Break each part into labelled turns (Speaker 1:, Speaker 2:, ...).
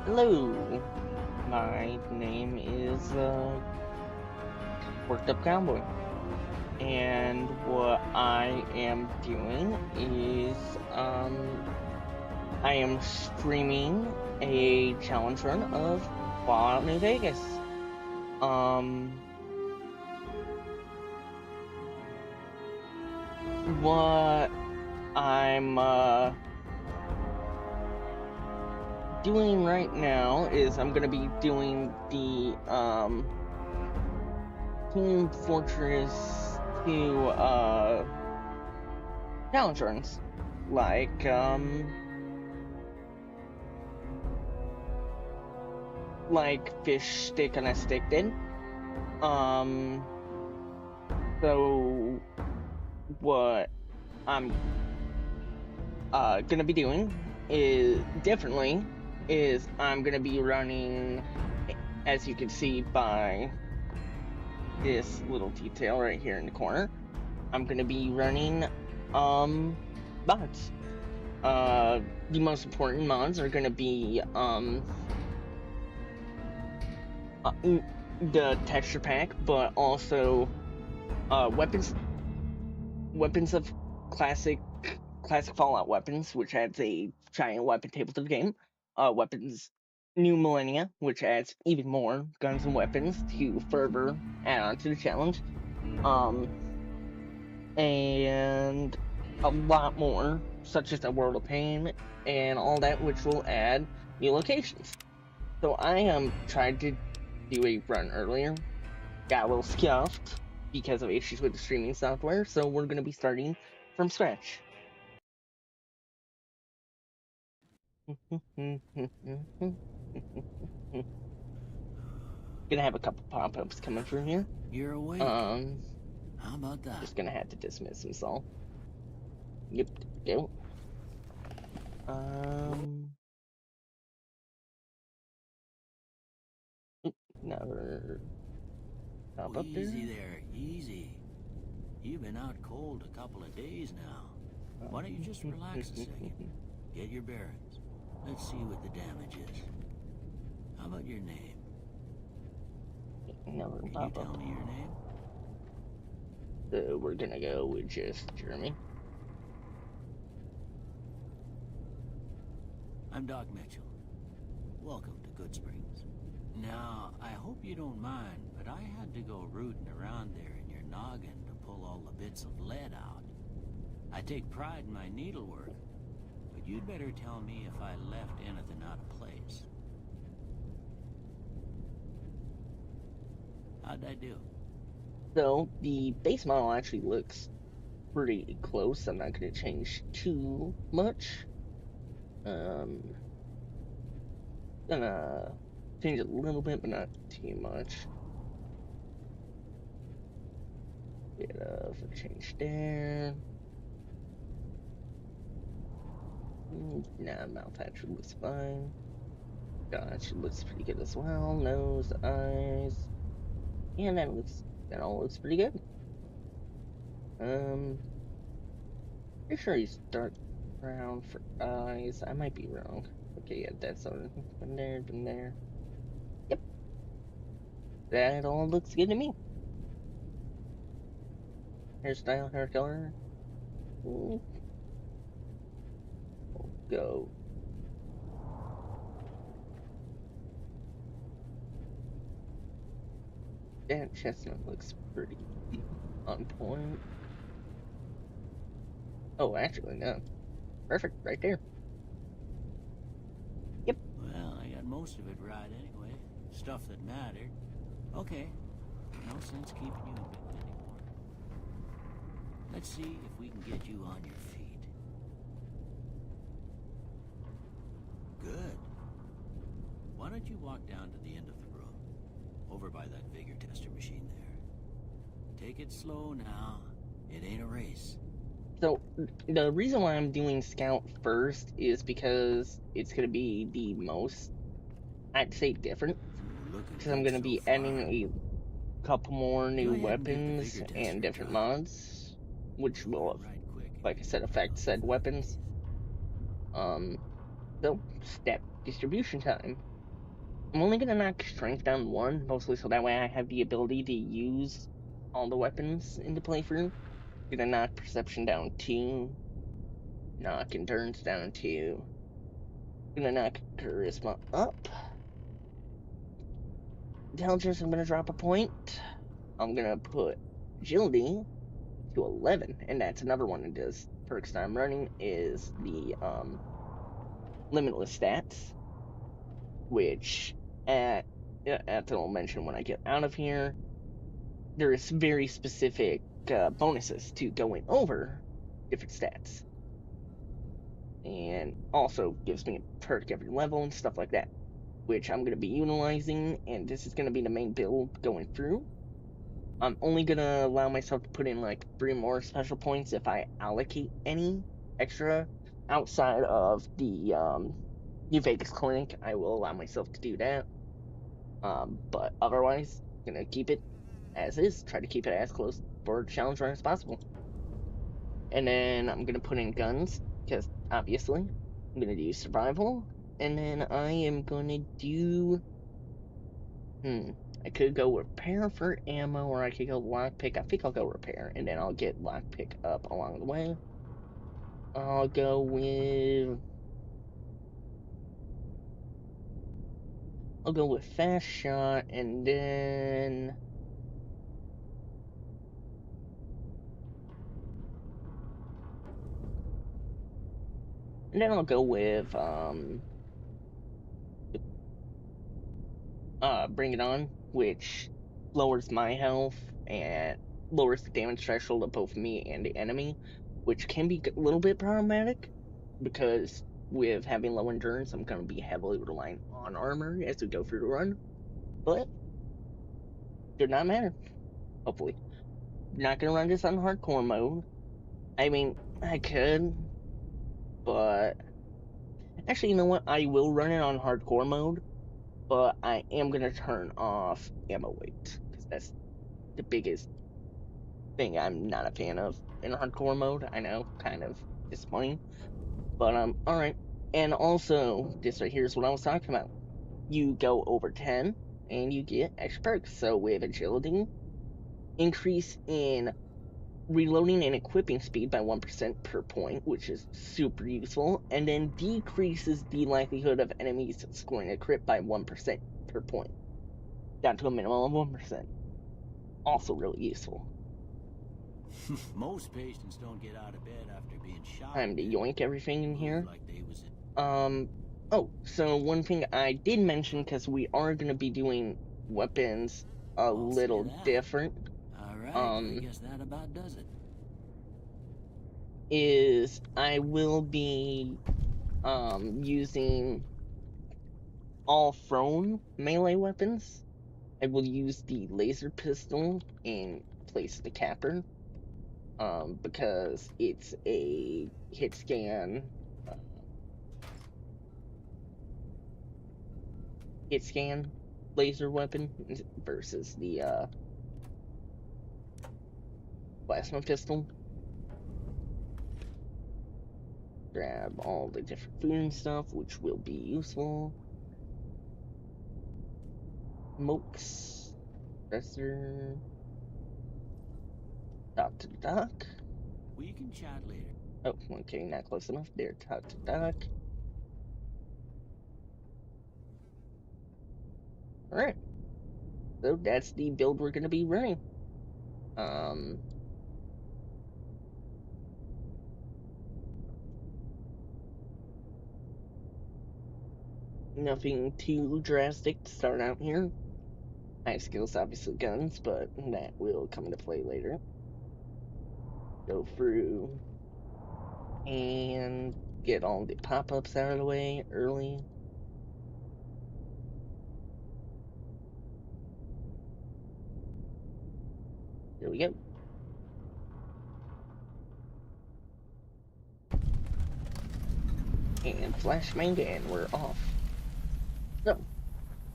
Speaker 1: Hello, my name is Worked Up Cowboy, and what I am doing is I am streaming a challenge run of Fallout New Vegas. What I'm doing right now is I'm gonna be doing the Team Fortress 2 challenge runs, like Fishstickonastick did. So what I'm gonna be doing is I'm gonna be running, as you can see by this little detail right here in the corner, I'm gonna be running mods. The most important mods are gonna be the texture pack, but also weapons of classic Fallout weapons, which adds a giant weapon table to the game. Weapons New Millennia, which adds even more guns and weapons to further add on to the challenge. And a lot more, such as the World of Pain and all that, which will add new locations. So I tried to do a run earlier, got a little scuffed because of issues with the streaming software, so we're going to be starting from scratch. Gonna have a couple pop-ups coming through here.
Speaker 2: You're awake. How about that?
Speaker 1: Just gonna have to dismiss them all. Yep, go. Another pop up there.
Speaker 2: Easy there, easy. You've been out cold a couple of days now. Why don't you just relax a second? Get your bearings. Let's see what the damage is. How about your name?
Speaker 1: Another
Speaker 2: Can you
Speaker 1: pop
Speaker 2: tell
Speaker 1: up.
Speaker 2: me your name?
Speaker 1: So we're gonna go with just Jeremy.
Speaker 2: I'm Doc Mitchell. Welcome to Good Springs. Now, I hope you don't mind, but I had to go rooting around there in your noggin to pull all the bits of lead out. I take pride in my needlework, but you'd better tell me if I left anything out of place. How'd I do?
Speaker 1: So the base model actually looks pretty close. I'm not gonna change too much. Gonna change it a little bit, but not too much. Bit of a change there. Nah, mouth actually looks fine. Gosh, it looks pretty good as well. Nose, eyes, and that all looks pretty good. Pretty sure he's dark brown for eyes. I might be wrong. Okay, yeah, that's on from there. Yep, that all looks good to me. Hairstyle, hair color. We'll go. That chestnut looks pretty on point. Oh, actually, no. Perfect, right there. Yep.
Speaker 2: Well, I got most of it right anyway. Stuff that mattered. Okay. No sense keeping you in bed anymore. Let's see if we can get you on your feet. Good. Why don't you walk down to the end of the room? Over by that vigor tester machine there. Take it slow now. It ain't a race.
Speaker 1: So, the reason why I'm doing Scout first is because it's going to be the most, I'd say, different. Because I'm going to be adding a couple more new weapons and different mods, which will, like I said, affect said weapons. So, step distribution time. I'm only gonna knock strength down 1, mostly so that way I have the ability to use all the weapons in the playthrough. Gonna knock perception down 2, knock endurance down 2, gonna knock charisma up. Intelligence, I'm gonna drop a point. I'm gonna put agility to 11, and that's another one of those perks that I'm running is the limitless stats, which I'll mention when I get out of here. There is very specific bonuses to going over different stats, and also gives me a perk every level and stuff like that, which I'm going to be utilizing, and this is going to be the main build going through. I'm only going to allow myself to put in like 3 more special points if I allocate any extra outside of the New Vegas clinic. I will allow myself to do that. But otherwise, gonna keep it as is. Try to keep it as close for challenge run as possible. And then I'm gonna put in guns because obviously I'm gonna do survival. And then I am gonna do. I could go repair for ammo, or I could go lockpick. I think I'll go repair, and then I'll get lockpick up along the way. I'll go with. I'll go with fast shot, and then. I'll go with Bring It On, which lowers my health and lowers the damage threshold of both me and the enemy, which can be a little bit problematic because with having low endurance, I'm going to be heavily reliant on armor as we go through the run, but did not matter, hopefully. Not going to run this on hardcore mode. I mean, I could, but actually, you know what? I will run it on hardcore mode, but I am going to turn off ammo weight because that's the biggest thing I'm not a fan of in hardcore mode. I know, kind of disappointing, but all right. And also, this right here is what I was talking about. You go over 10, and you get extra perks. So with agility, increase in reloading and equipping speed by 1% per point, which is super useful, and then decreases the likelihood of enemies scoring a crit by 1% per point, down to a minimum of 1%. Also really useful.
Speaker 2: Most patients don't get out of bed after being shot.
Speaker 1: Time to yoink everything in here.
Speaker 2: Like they was in...
Speaker 1: Oh, so one thing I did mention, because we are going to be doing weapons a little different.
Speaker 2: Alright, I guess that about does it.
Speaker 1: Is I will be using all thrown melee weapons. I will use the laser pistol in place of the capper. Because it's a hit scan laser weapon versus the plasma pistol. Grab all the different food and stuff, which will be useful. Smokes, dresser, top to the dock.
Speaker 2: We can chat later.
Speaker 1: Oh, okay, not close enough. There, top to the dock. Alright. So that's the build we're gonna be running. Nothing too drastic to start out here. High skills, obviously guns, but that will come into play later. Go through and get all the pop-ups out of the way early. There we go. And flashbang, and we're off. So,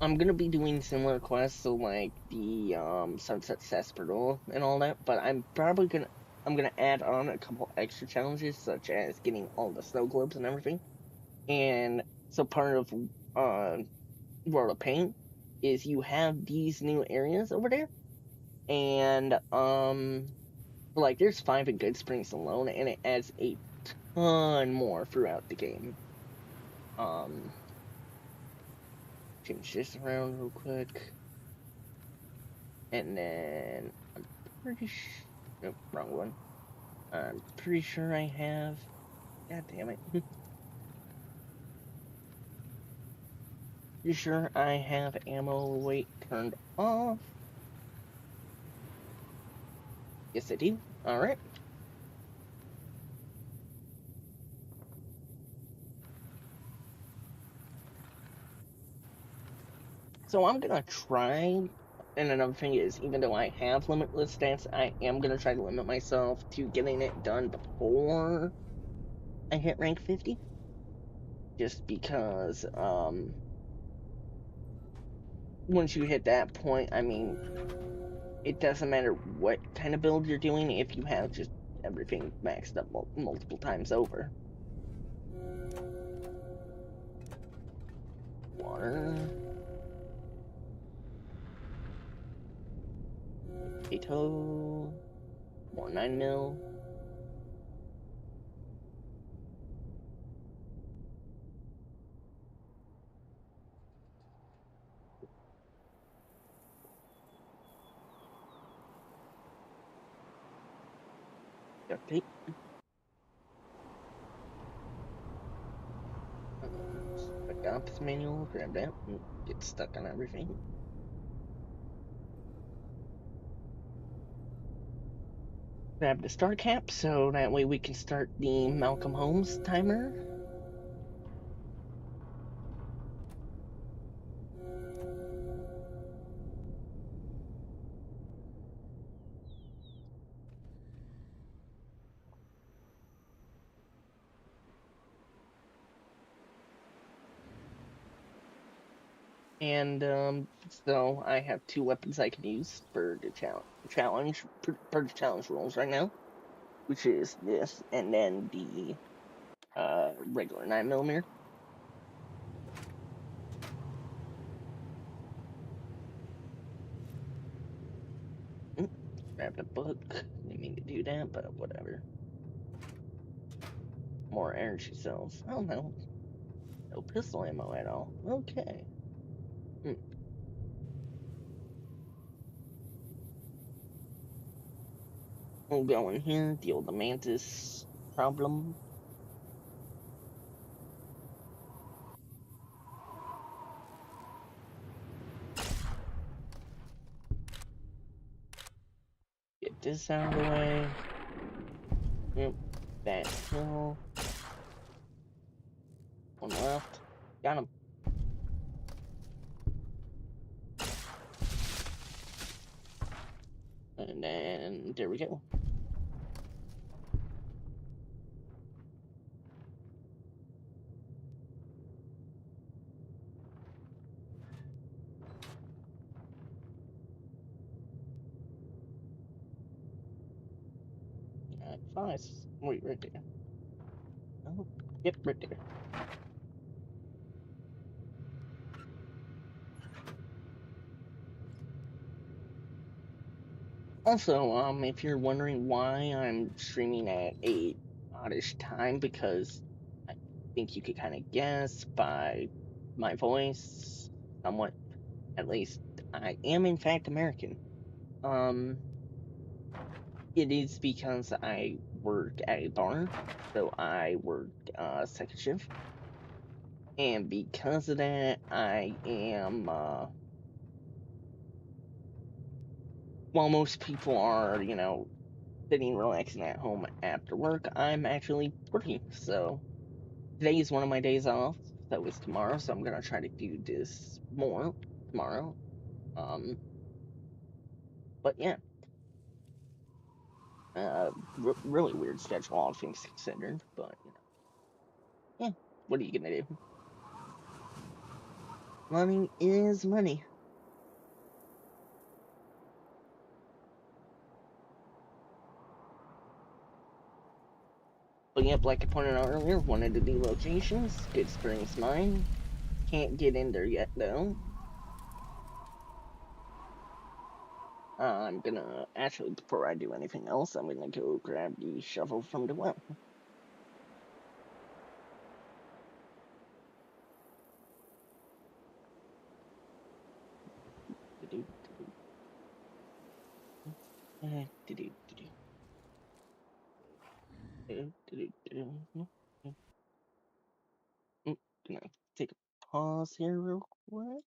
Speaker 1: I'm gonna be doing similar quests, so like the Sunset Sarsaparilla and all that, but I'm gonna add on a couple extra challenges, such as getting all the snow globes and everything. And so part of World of Pain is you have these new areas over there, and like there's 5 in Good Springs alone, and it adds a ton more throughout the game. Change this around real quick, and then I'm pretty sure. Nope, wrong one. I'm pretty sure I have. God damn it. You sure I have ammo weight turned off? Yes, I do. Alright. So I'm gonna try, and another thing is, even though I have limitless stats, I am gonna try to limit myself to getting it done before I hit rank 50. Just because, once you hit that point, I mean, it doesn't matter what kind of build you're doing if you have just everything maxed up multiple times over. Water. Potato. More 9mm. Duct tape. Adopt manual, grab that, and get stuck on everything. Grab the start cap so that way we can start the Malcolm Holmes timer. And so I have 2 weapons I can use for the challenge for the challenge rules right now, which is this and then the regular 9mm. Grab the book. Didn't mean to do that, but whatever. More energy cells. Oh no. No pistol ammo at all. Okay. We'll go in here, deal with the mantis problem. Get this out of the way. Yep. That kill. One left. Got him. And then there we go. Five. Wait, right there. Oh, yep, right there. Also, if you're wondering why I'm streaming at a oddish time, because I think you could kind of guess by my voice, somewhat, at least, I am in fact American. It is because I work at a bar, so I work second shift, and because of that, I am while most people are, sitting relaxing at home after work, I'm actually working. So today is one of my days off. So is tomorrow. So I'm gonna try to do this more tomorrow. But yeah, really weird schedule, all things considered. But yeah, what are you gonna do? Money is money. But yep, like I pointed out earlier, one of the new locations, Good Springs Mine. Can't get in there yet, though. I'm gonna, actually, before I do anything else, I'm gonna go grab the shovel from the well. Gonna take a pause here real quick.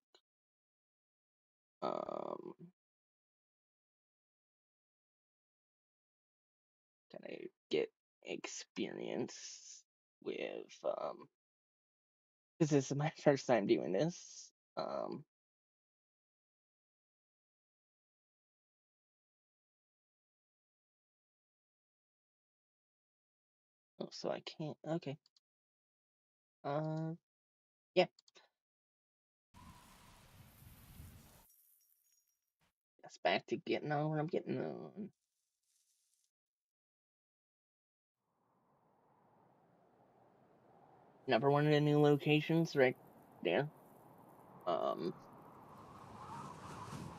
Speaker 1: Gotta get experience with because this is my first time doing this. Oh, so I can't. Okay. Yeah. That's back to getting on what I'm getting on. Another one of the new locations right there.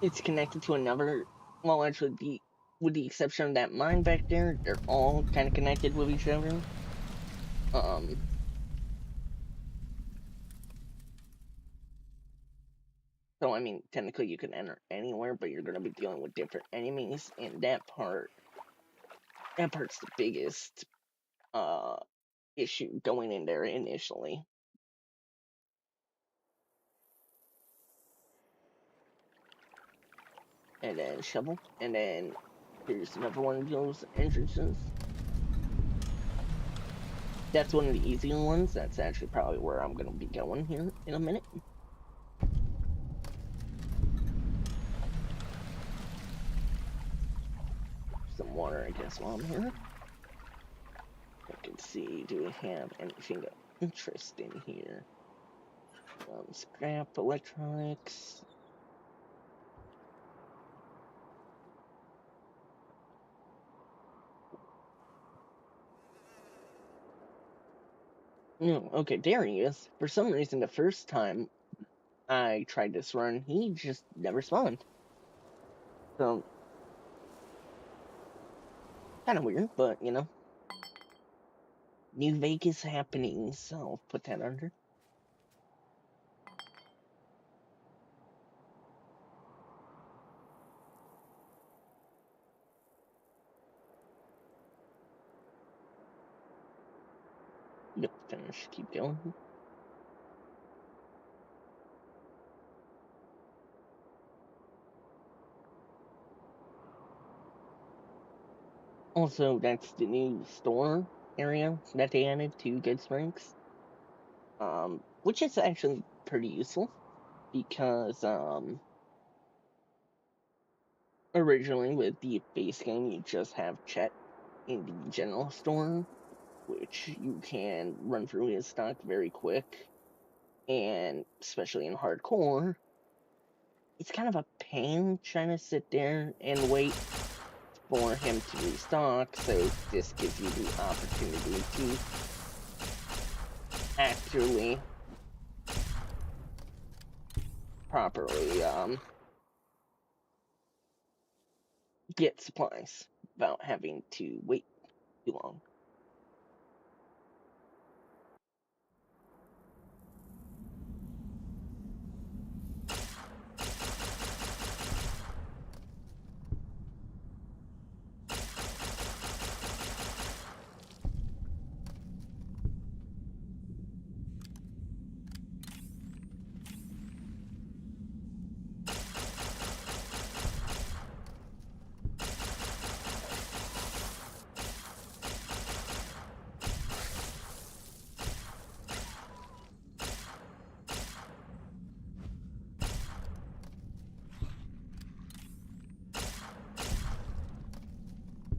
Speaker 1: It's connected to another. Well, actually, with the exception of that mine back there, they're all kind of connected with each other. So I mean, technically you can enter anywhere, but you're gonna be dealing with different enemies, and that part's the biggest issue going in there initially. And then shovel, and then here's another one of those entrances. That's one of the easier ones. That's actually probably where I'm gonna be going here in a minute. Some water, I guess, while I'm here. I can see, do we have anything of interest in here? Scrap electronics. No, okay, there he is. For some reason, the first time I tried this run, he just never spawned. So, kind of weird, but you know, New Vegas happening, so I'll put that under. Yep, finish, keep going. Also, that's the new store area that they added to Good Springs. Which is actually pretty useful because originally with the base game you just have Chet in the general store, which you can run through his stock very quick, and especially in hardcore, it's kind of a pain trying to sit there and wait for him to restock, so this gives you the opportunity to actually properly get supplies without having to wait too long.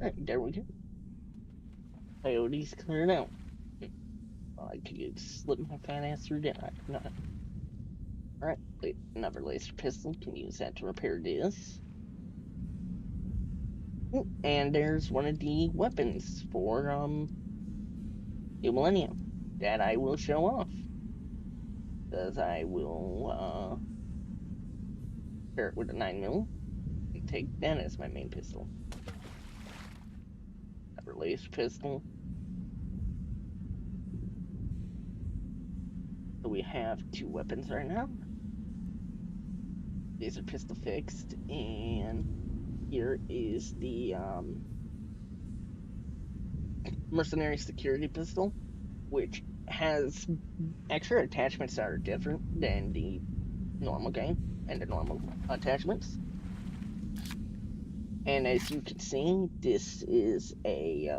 Speaker 1: Alright, there we go. Coyotes cleared out. I could slip my fat ass through that. I could not. Alright, another laser pistol. Can use that to repair this. And there's one of the weapons for a millennium that I will show off. Because I will start with a 9mm and take that as my main pistol. A release pistol. So we have 2 weapons right now. These are pistol fixed, and here is the mercenary security pistol, which has extra attachments that are different than the normal game and the normal attachments. And as you can see, this is a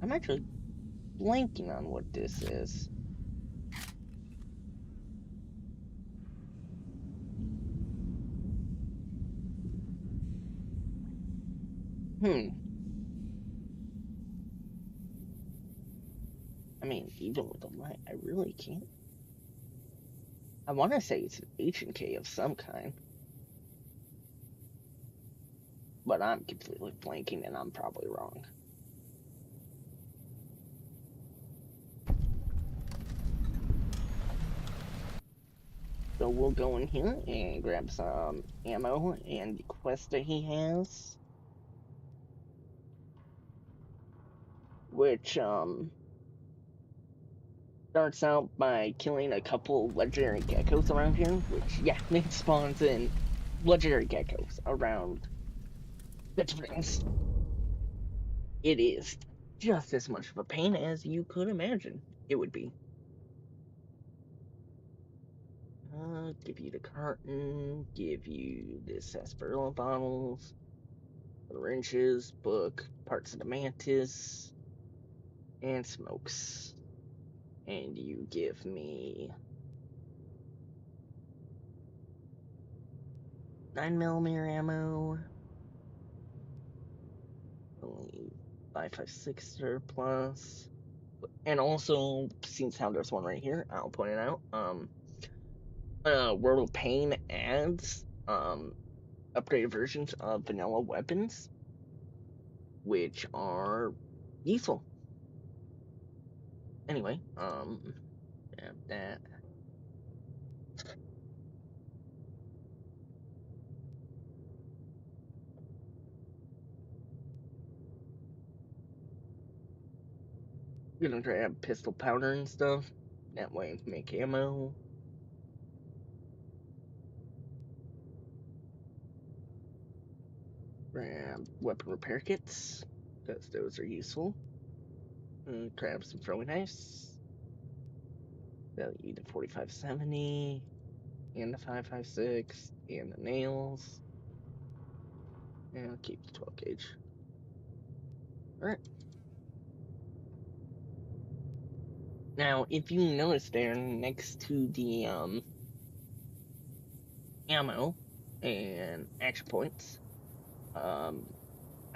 Speaker 1: I'm actually blanking on what this is. I mean, even with the light, I really can't. I want to say it's an H&K of some kind. But I'm completely blanking and I'm probably wrong. So we'll go in here and grab some ammo and the quest that he has. Which, starts out by killing a couple legendary geckos around here. Which, yeah, it spawns in legendary geckos around the springs. It is just as much of a pain as you could imagine it would be. Give you the carton, give you the sarsaparilla bottles, the wrenches, book, parts of the mantis, and smokes. And you give me 9mm ammo, only 5.56 surplus, and also, since how there's one right here, I'll point it out. World of Pain adds upgraded versions of vanilla weapons, which are useful. Anyway, grab that. Gonna grab pistol powder and stuff. That way, make ammo. Grab weapon repair kits, because those are useful. And grab some throwing knives. Value the 4570, and the 5.56, and the nails. And I'll keep the 12 gauge. Alright. Now, if you notice there next to the ammo and action points,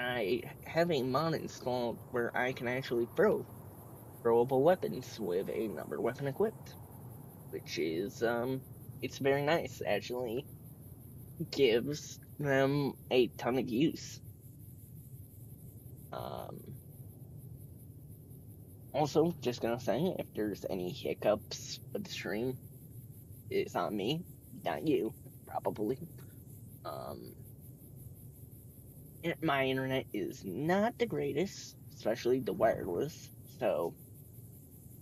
Speaker 1: I have a mod installed where I can actually throw throwable weapons with a numbered weapon equipped, which is it's very nice. Actually, gives them a ton of use. Also, just gonna say, if there's any hiccups with the stream, it's on me, not you, probably. My internet is not the greatest, especially the wireless, so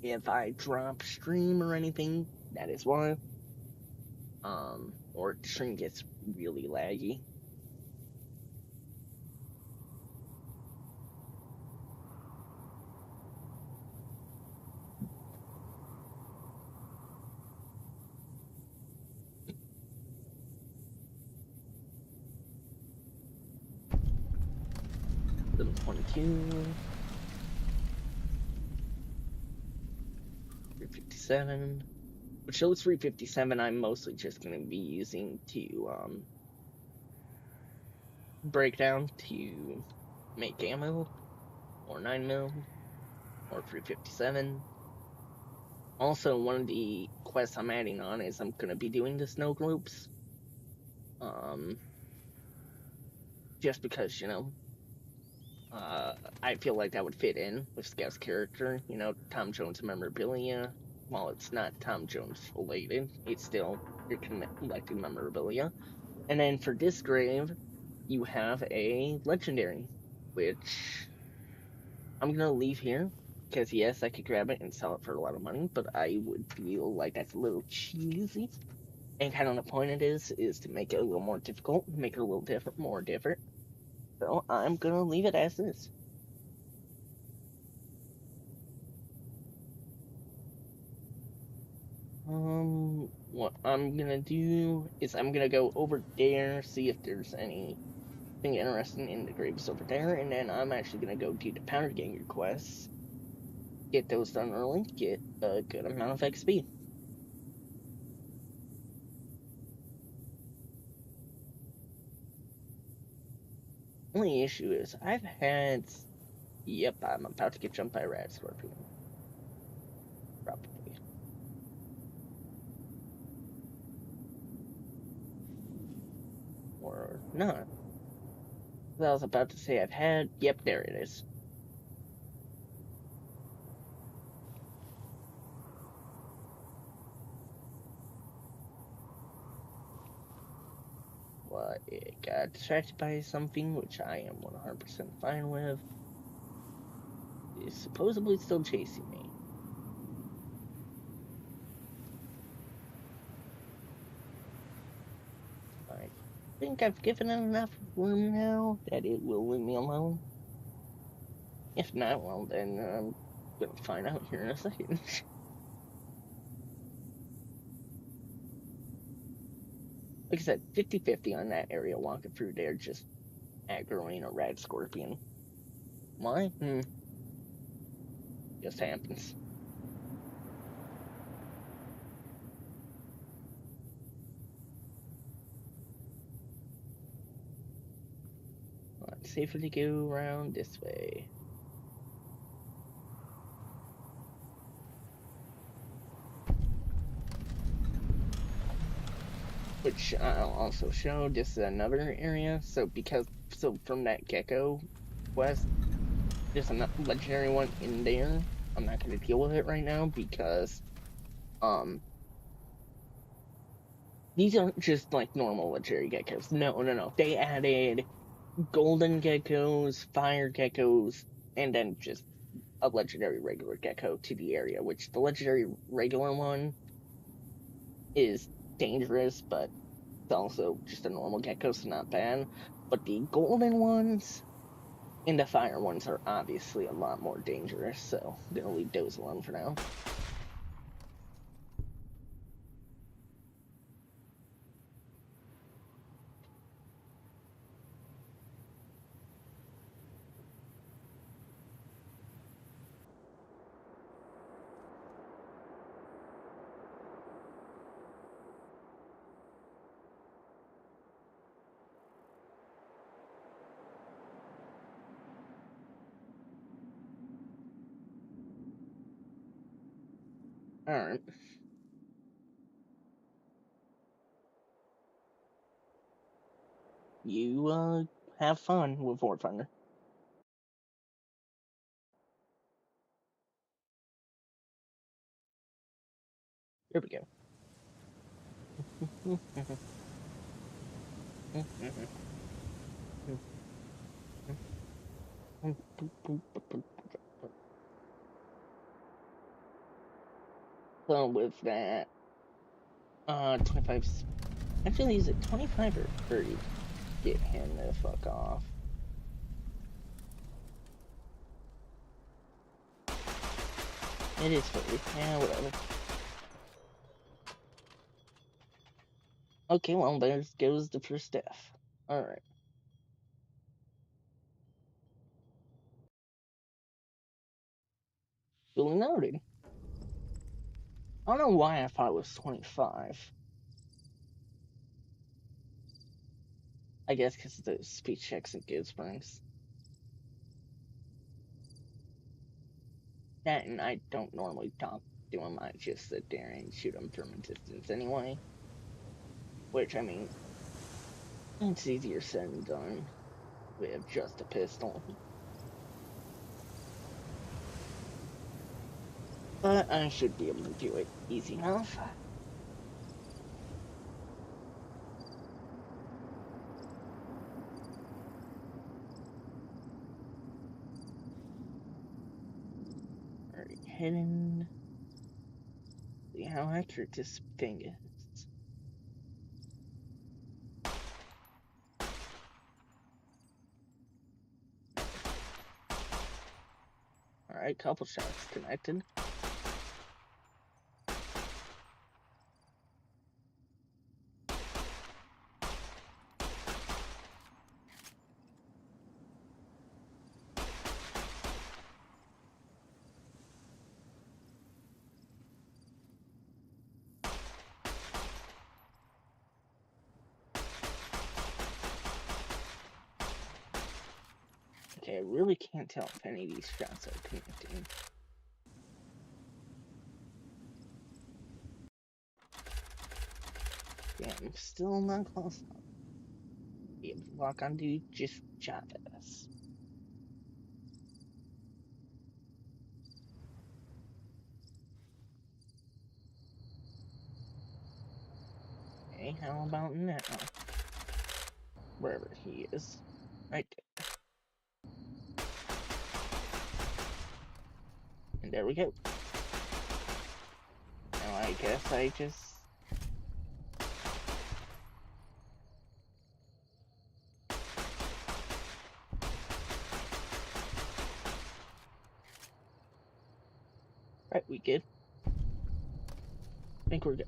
Speaker 1: if I drop stream or anything, that is why. Or the stream gets really laggy. Little 22, 357. Which those 357 I'm mostly just going to be using to break down to make ammo, or 9mm, or 357. Also, one of the quests I'm adding on is I'm going to be doing the snow globes. Just because, you know, I feel like that would fit in with Scout's character. You know, Tom Jones memorabilia. While it's not Tom Jones related, it's still you're collecting memorabilia. And then for Disgrave, you have a legendary, which I'm gonna leave here because yes, I could grab it and sell it for a lot of money, but I would feel like that's a little cheesy. And kind of the point it is to make it a little more difficult, make it a little different, more different. So I'm gonna leave it as is. What I'm gonna do is I'm gonna go over there, see if there's anything interesting in the graves over there, and then I'm actually gonna go do the Powder Ganger quests, get those done early, get a good amount of XP. Only issue is I've had, yep, I'm about to get jumped by a rat scorpion. Probably. Or not. I was about to say I've had, yep, there it is. But it got distracted by something, which I am 100% fine with. It's supposedly still chasing me. I think I've given it enough room now that it will leave me alone. If not, well, then I'm gonna find out here in a second. Like I said, 50-50 on that area walking through there, just aggroing a red scorpion. Why? Just happens. It's safer to go around this way. Which I'll also show. This is another area. So from that gecko quest, there's a legendary one in there. I'm not going to deal with it right now because these aren't just like normal legendary geckos. No. They added golden geckos, fire geckos, and then just a legendary regular gecko to the area, which the legendary regular one is dangerous, but it's also just a normal gecko, so not bad. But the golden ones and the fire ones are obviously a lot more dangerous, so I'm gonna leave those alone for now. Alright. You have fun with War Thunder. Here we go. So with that, 25. Actually, is it 25 or 30? Get him the fuck off. It is 30. Yeah, whatever. Okay, well, there goes the first death. Alright. Duly noted. I don't know why I thought it was 25. I guess because of the speech checks at Goodsprings. That and I don't normally talk to him, I just sit there and shoot him from a distance anyway. Which, I mean, it's easier said than done with just a pistol. but I should be able to do it easy enough. Alright, hidden. See how accurate this thing is. Alright, couple shots connected. Okay, I really can't tell if any of these shots are connecting. Yeah, I'm still not close enough. Be able to lock onto just Chavez. Okay, how about now? Wherever he is. Right there. And there we go. Now I guess I just... Right, we good. I think we're good.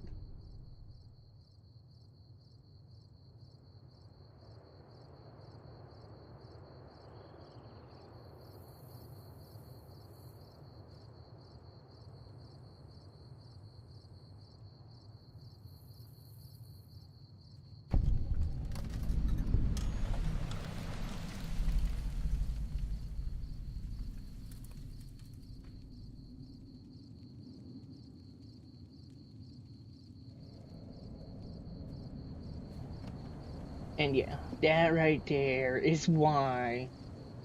Speaker 1: And yeah, that right there is why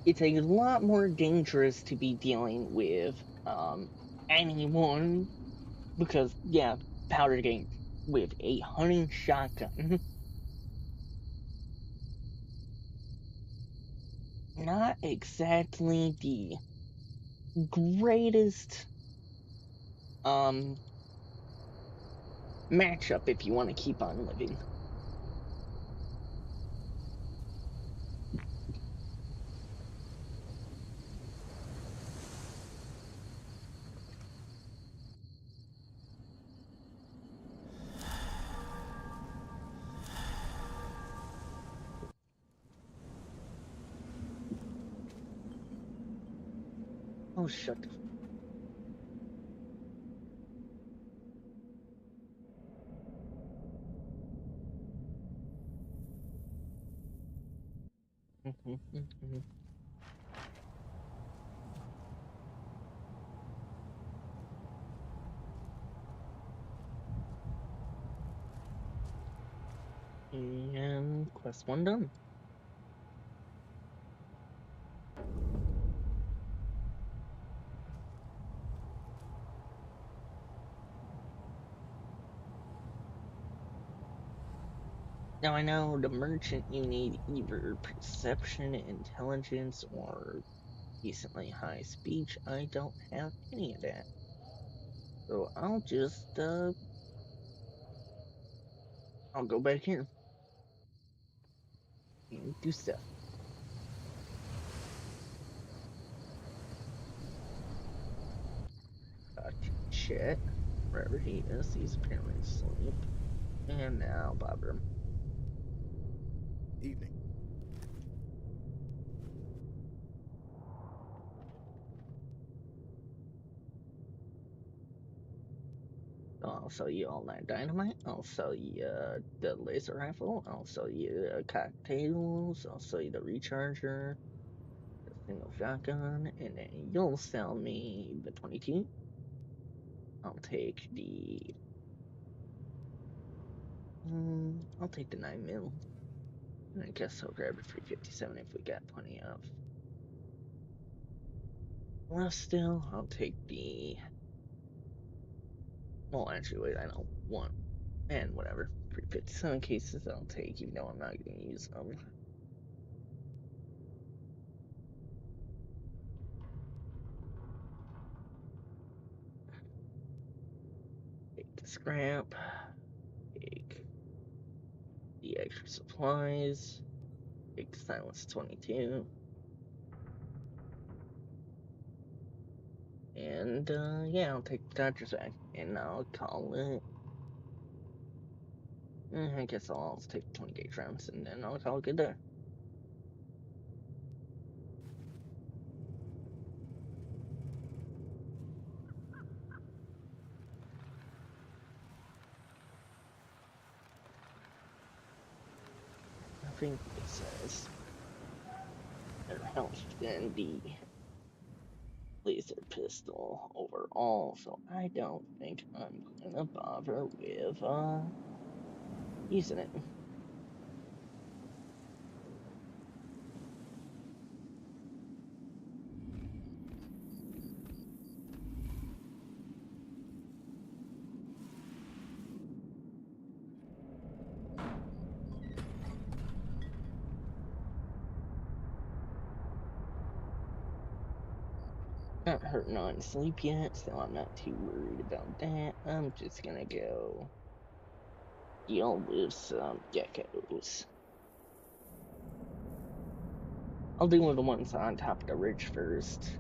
Speaker 1: it's a lot more dangerous to be dealing with anyone, because yeah, powder game with a hunting shotgun, not exactly the greatest matchup if you want to keep on living. Oh, shut the... And quest one done. Now I know the merchant you need either perception, intelligence, or decently high speech. I don't have any of that. So I'll just I'll go back here and do stuff. Shit. Wherever he is, he's apparently asleep. And now bother him.
Speaker 3: Evening.
Speaker 1: I'll sell you all that dynamite. I'll sell you the laser rifle. I'll sell you cocktails. I'll sell you the recharger, the single shotgun, and then you'll sell me the 22. I'll take the I'll take the 9mm. And I guess I'll grab a 357 if we got plenty of. Well, still, I'll take the Well, actually, wait, I know. One. And whatever. 357 cases I'll take, even though I'm not going to use them. Take the scrap. Take the extra supplies. Take the silence 22. And, yeah, I'll take the Dodgers back. And I'll call it. I guess I'll also take 20 gauge rounds, and then I'll call it good there. I think it says their health than the laser pistol overall, so I don't think I'm gonna bother with using it. Not hurting on sleep yet, so I'm not too worried about that. I'm just gonna go deal with some geckos. I'll deal with the ones on top of the ridge first.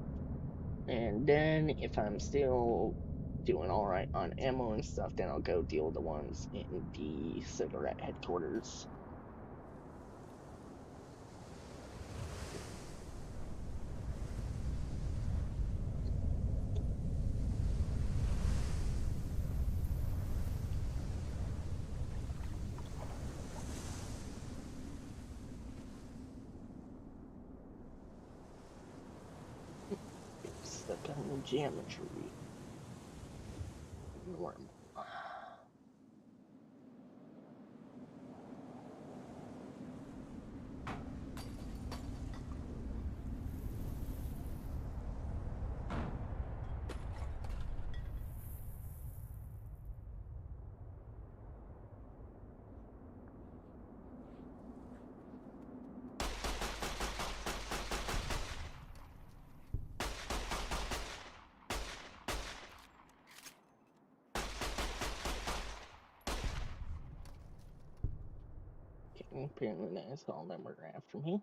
Speaker 1: And then if I'm still doing alright on ammo and stuff, then I'll go deal with the ones in the cigarette headquarters. Stuck on the geometry. Normal. Okay, apparently that's all that were after me.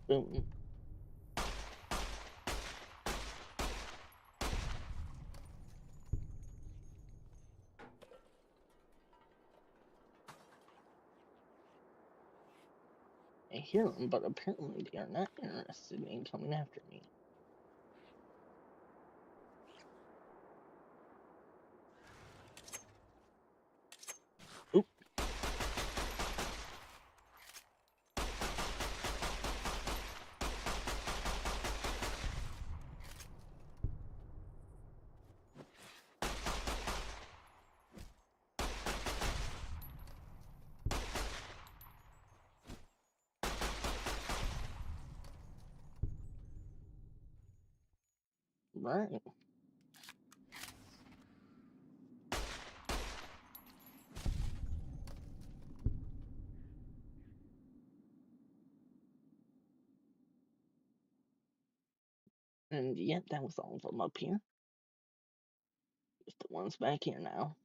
Speaker 1: Boom. I hear them, but apparently they are not interested in coming after me. Oop. Right. And yep, that was all of them up here. Just the ones back here now.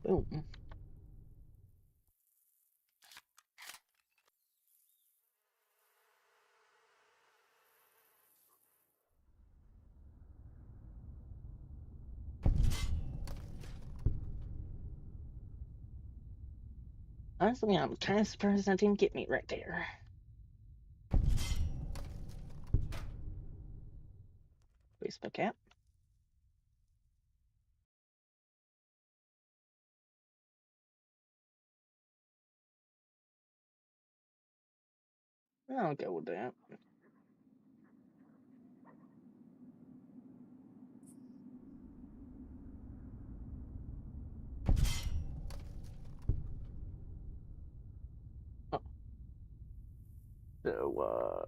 Speaker 1: Boom. Honestly, I'm kind of surprised that didn't get me right there. Facebook app. I'll go with that. Oh. So,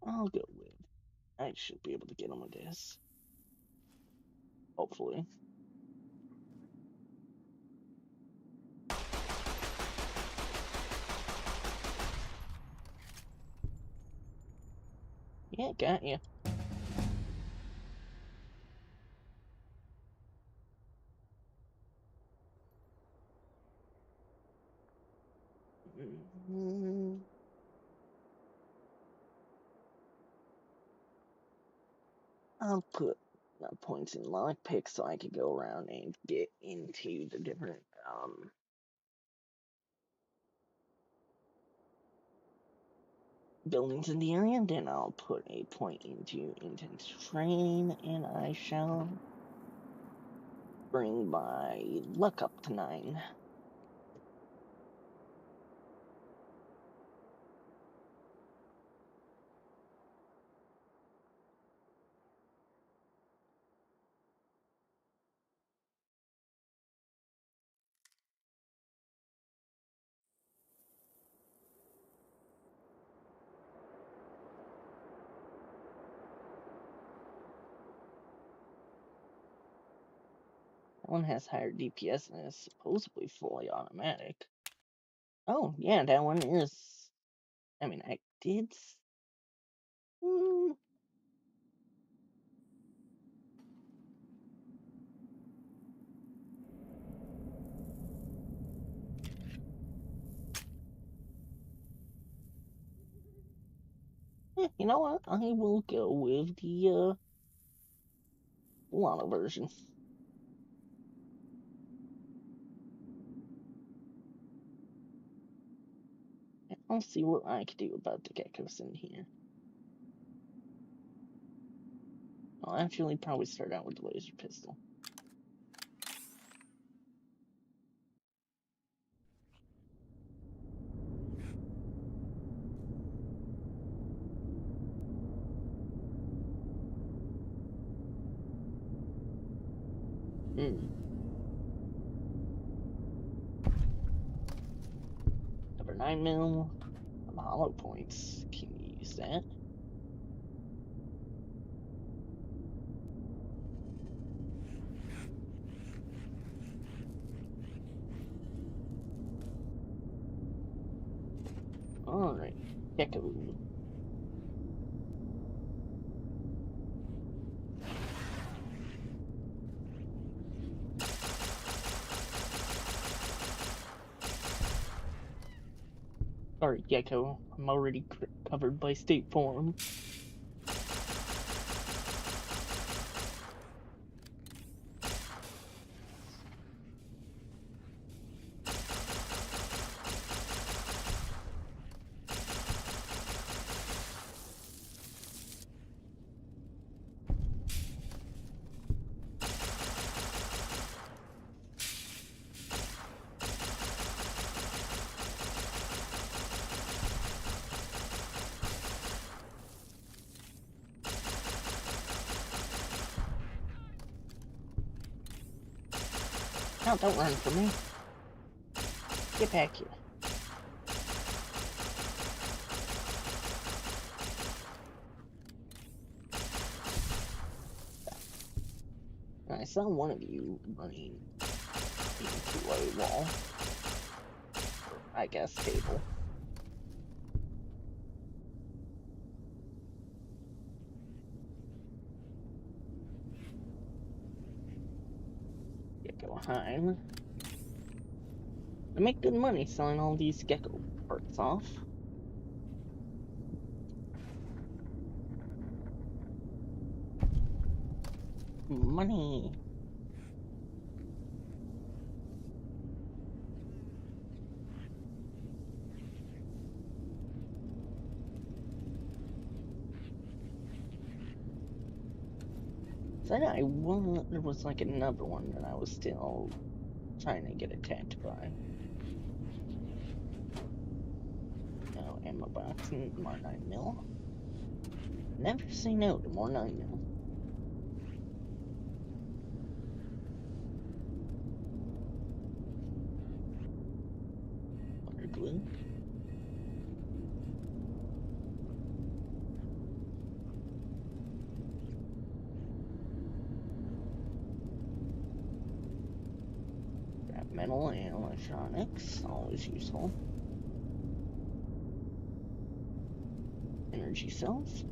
Speaker 1: I'll go with. I should be able to get him with this. Hopefully. Yeah, got you. I'll put points in lockpick so I could go around and get into the different buildings in the area. Then I'll put a point into intense train, and I shall bring my luck up to 9. That one has higher DPS and is supposedly fully automatic. Oh, yeah, that one is. I mean, I did. You know what? I will go with the Lana version. I'll see what I can do about the geckos in here. I'll actually probably start out with the laser pistol. Number 9mm. Some hollow points. Can you use that? Alright. Gecko. Sorry, Gecko. I'm already covered by State Farm. No, don't run from me. Get back here. I saw one of you running into a wall. Or, I guess, table. Gecko Heim. I make good money selling all these gecko parts off. Money. Then there was like another one that I was still trying to get attacked by. No, ammo box and more 9mm. Never say no to more 9mm. Water glue. Scrap metal and electronics, always useful. Energy cells.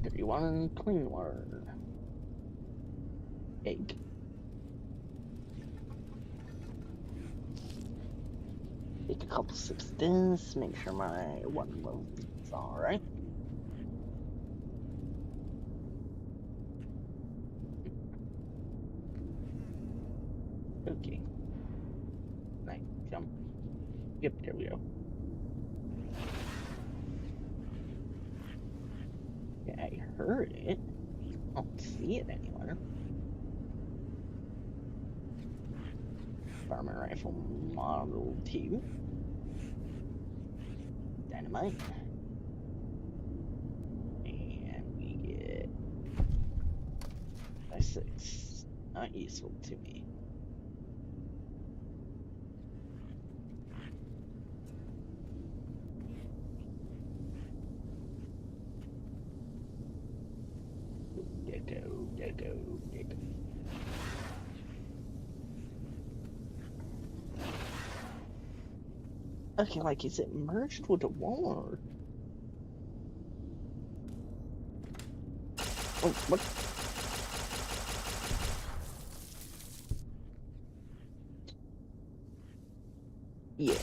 Speaker 1: Dirty water and clean water. Egg. Take a couple sips of this, make sure my water level is alright. Okay. Nice jump. Yep, there we go. Yeah, I heard it. I don't see it anywhere. Farmer rifle model 2. Dynamite. And we get by 6. Not useful to me. Gecko. Okay, like, is it merged with the wall or? Oh, what? Yeah.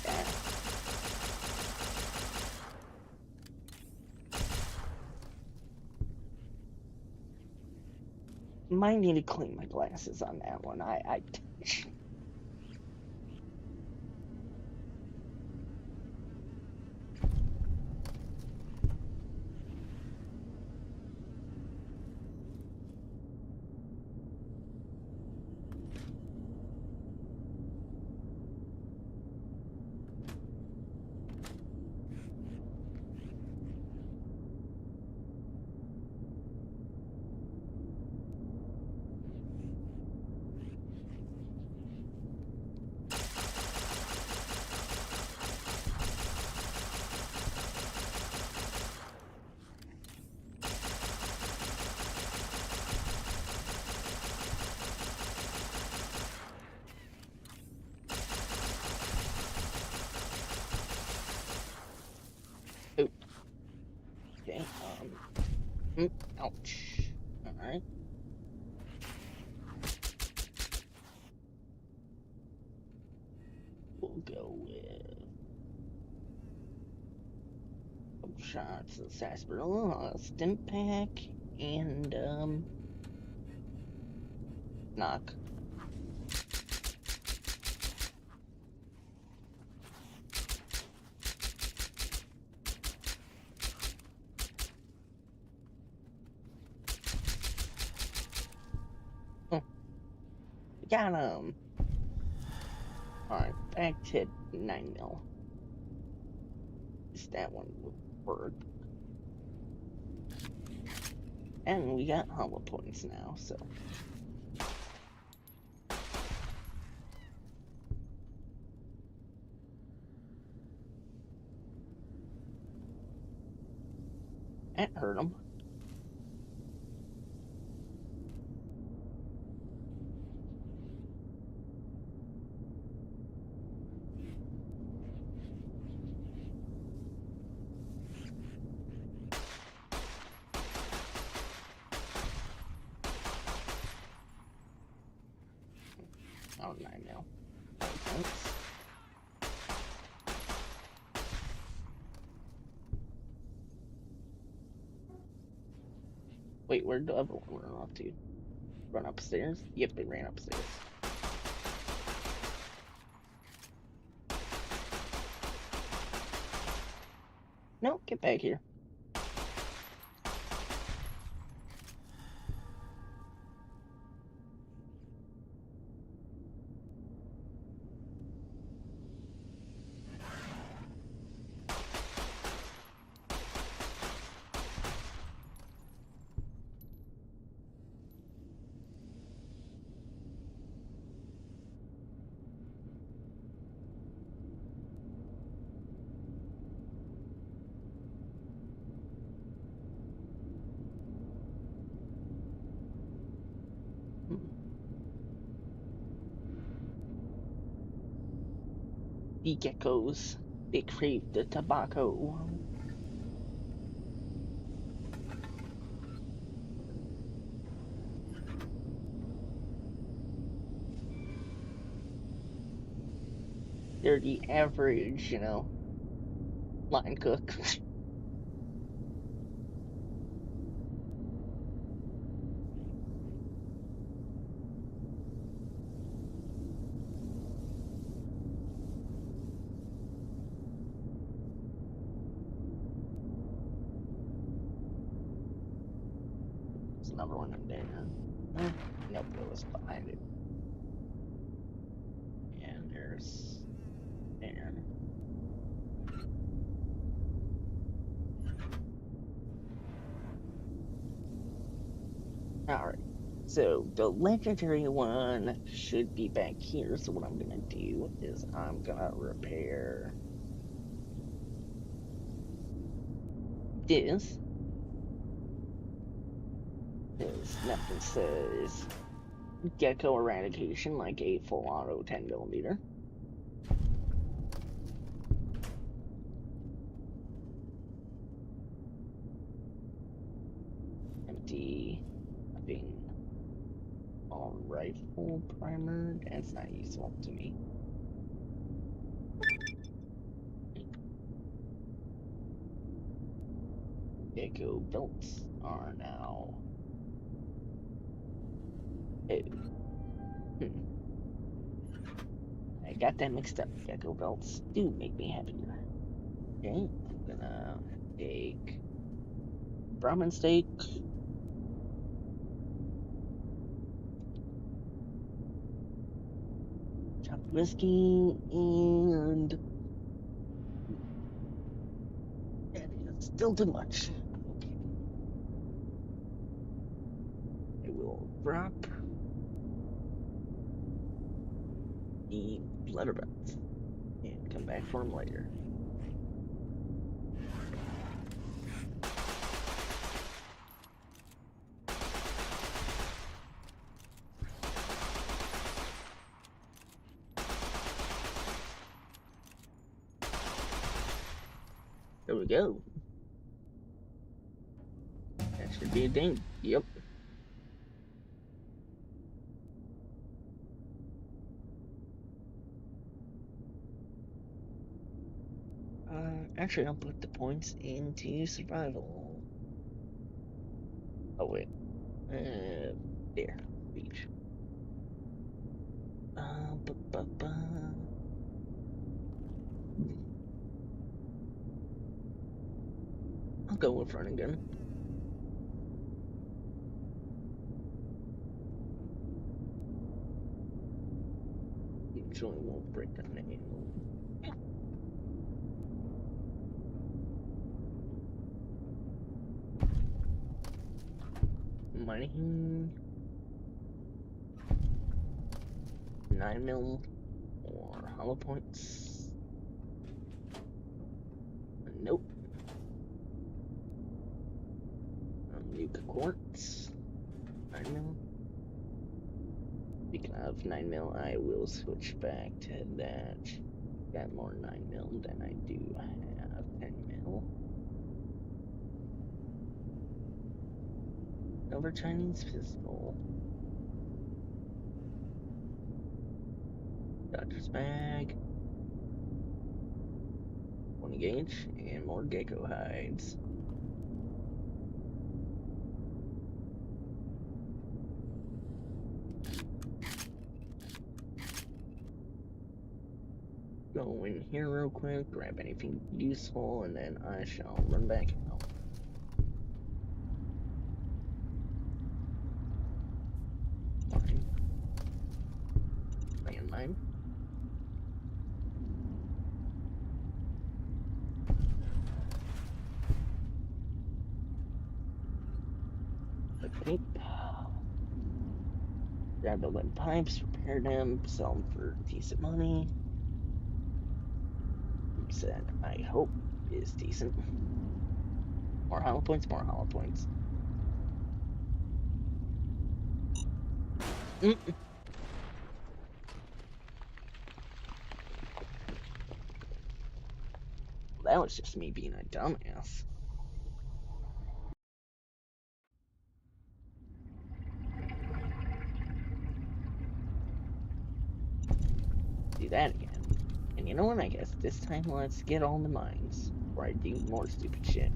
Speaker 1: Might need to clean my glasses on that one. I oh. Okay. Ouch. All right. We'll go with shots of sarsaparilla, a stim pack, and knock. Oh, got him. All right, back to 9mm. That one would work. And we got hollow points now, so. That hurt him. Oh, 9mm. Thanks. Wait, where'd the other one run off to? Run upstairs? Yep, it ran upstairs. No, get back here. The geckos, they crave the tobacco. They're the average, line cook. There's another one in there. Oh, nope, it was behind it. And there's there. Alright. So the legendary one should be back here. So what I'm gonna do is I'm gonna repair this. Because nothing says gecko eradication like a full auto 10mm. Empty nothing on rifle primer. That's not useful to me. Gecko belts are now. Oh, I got that mixed up. Gecko belts do make me happier. Okay, I'm gonna take Brahmin steak, chopped whiskey, and that is still too much. Okay, I will drop the letter belts and come back for them later. There we go. That should be a thing. Yep. Actually, I'll put the points into survival. Oh wait. There. Speech. Ba, ba, ba. I'll go with running gun. Usually won't break a nail. Mining 9mm or hollow points. Nope. Nuke quartz. 9mm. Speaking of 9mm, I will switch back to that. Got more 9mm than I do have 10mm. Over Chinese pistol. Dodger's bag. 20 gauge and more gecko hides. go in here real quick, grab anything useful, and then I shall run back out. Fine. Landmine. Okay. Grab the lead pipes, repair them, sell them for decent money. Said, I hope is decent. More hollow points, more hollow points. That was just me being a dumbass. Do that again. And you know what? I guess this time let's get all the mines before I do more stupid shit.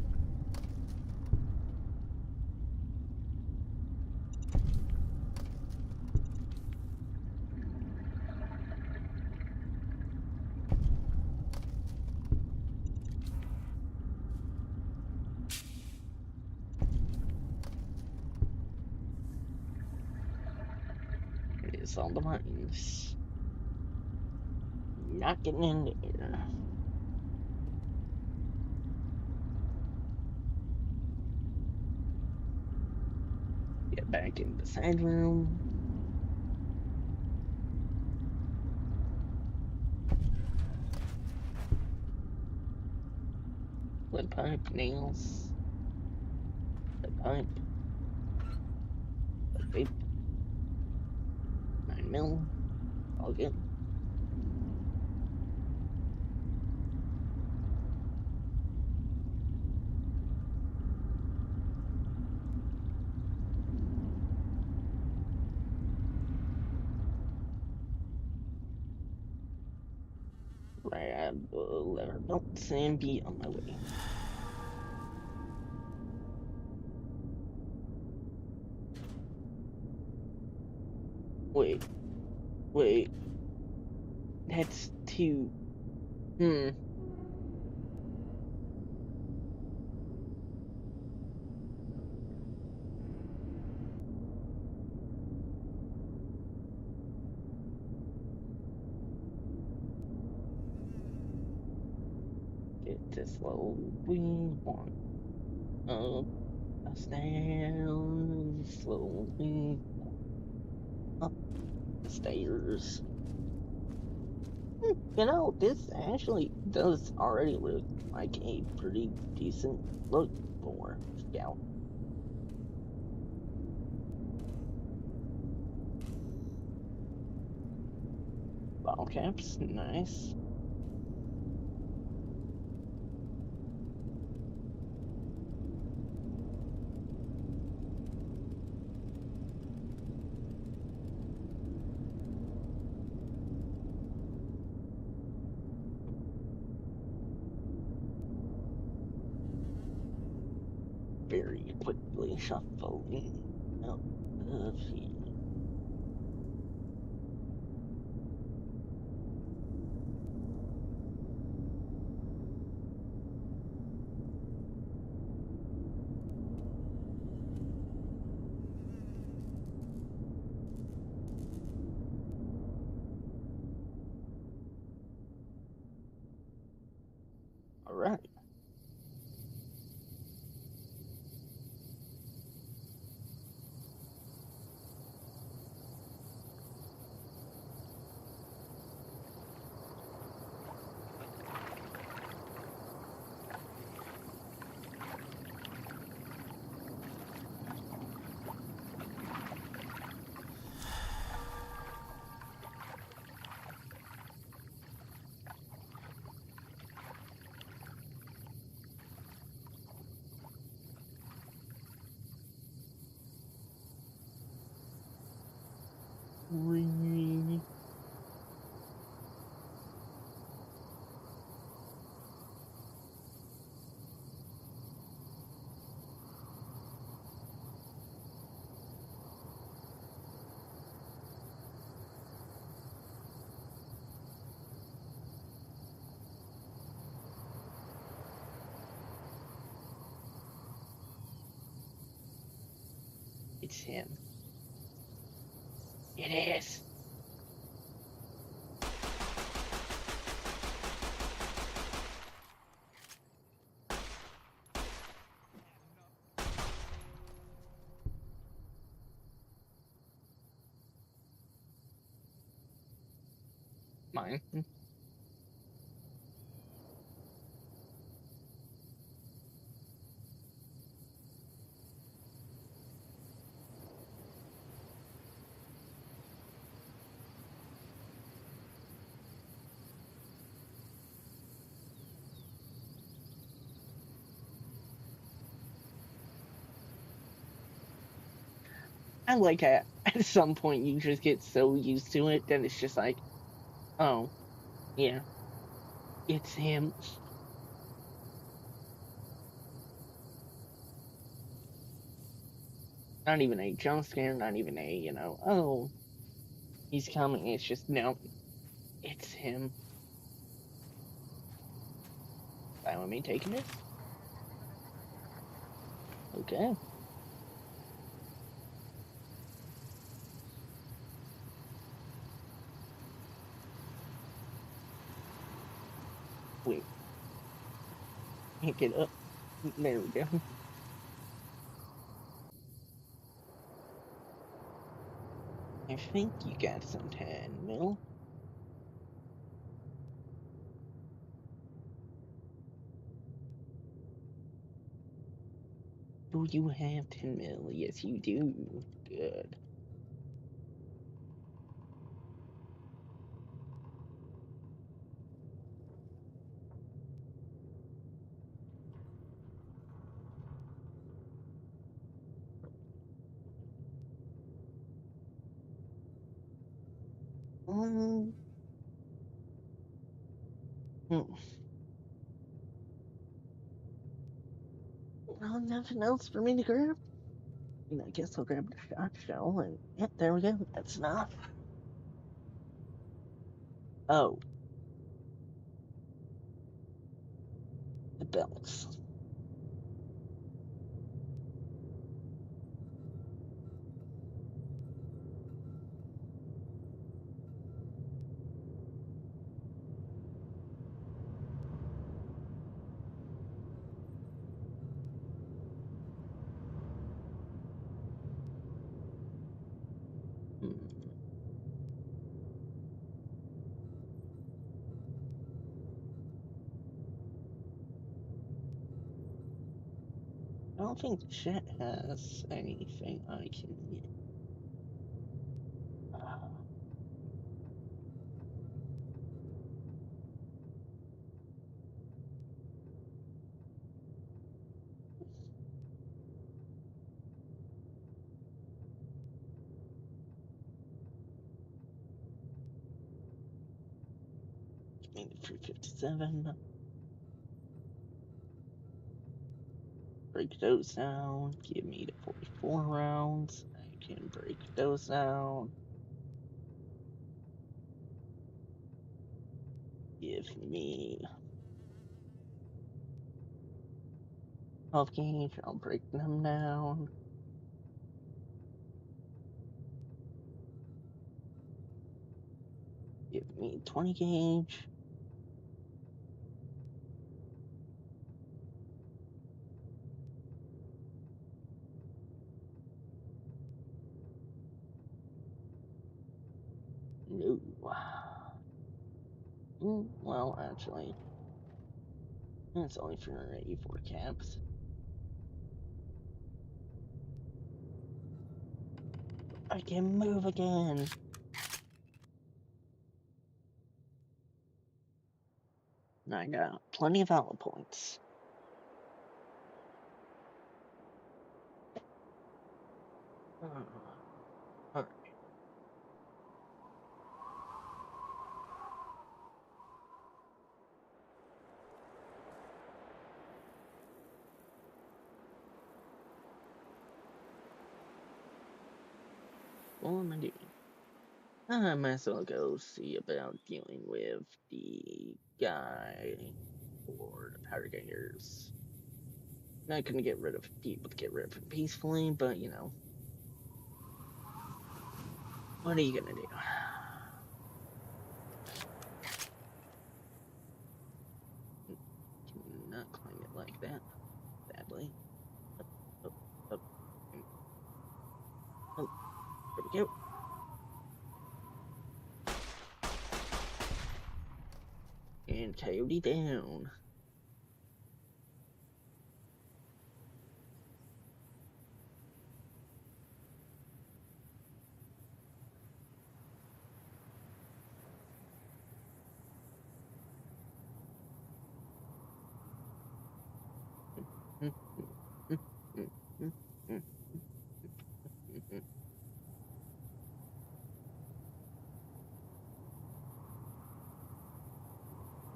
Speaker 1: It is all the mines. Not getting in there. Get back in the side room. Lead pipe, nails. Lead pipe. Lead vape. 9 mil. All good. Grab leather belts and be on my way. Wait. Wait. That's too. Get this low. We want up, us down, slowly up the stairs. You know, this actually does already look like a pretty decent look for Scout. Bottle caps, nice. Very quickly shuffling out of here. All right. It's him. It is. Mine. I like how at some point you just get so used to it that it's just like, oh, yeah, it's him. Not even a jump scare, not even a, oh, he's coming. It's just, no, it's him. Fine with me taking this? Okay. Wait, can't get up. There we go. I think you got some 10 mil. Do you have 10 mil? Yes, you do. Good. Um, hmm. Well, nothing else for me to grab. I guess I'll grab the shot shell and yeah, there we go. That's enough. Oh, the belts. Hmm. I don't think the chat has anything I can get. Give me the 357. Break those down. Give me the 44 rounds. I can break those down. Give me 12 gauge. I'll break them down. Give me 20 gauge. No. Well, actually, it's only 384 caps. I can move again. And I got plenty of outlet points. Alright. What am I doing? I might as well go see about dealing with the guy for the powder gators. Not gonna get rid of people to get rid of him peacefully, but What are you gonna do? Cannot climb it like that, sadly. Up, up, up. Oh, there we go. And coyote down.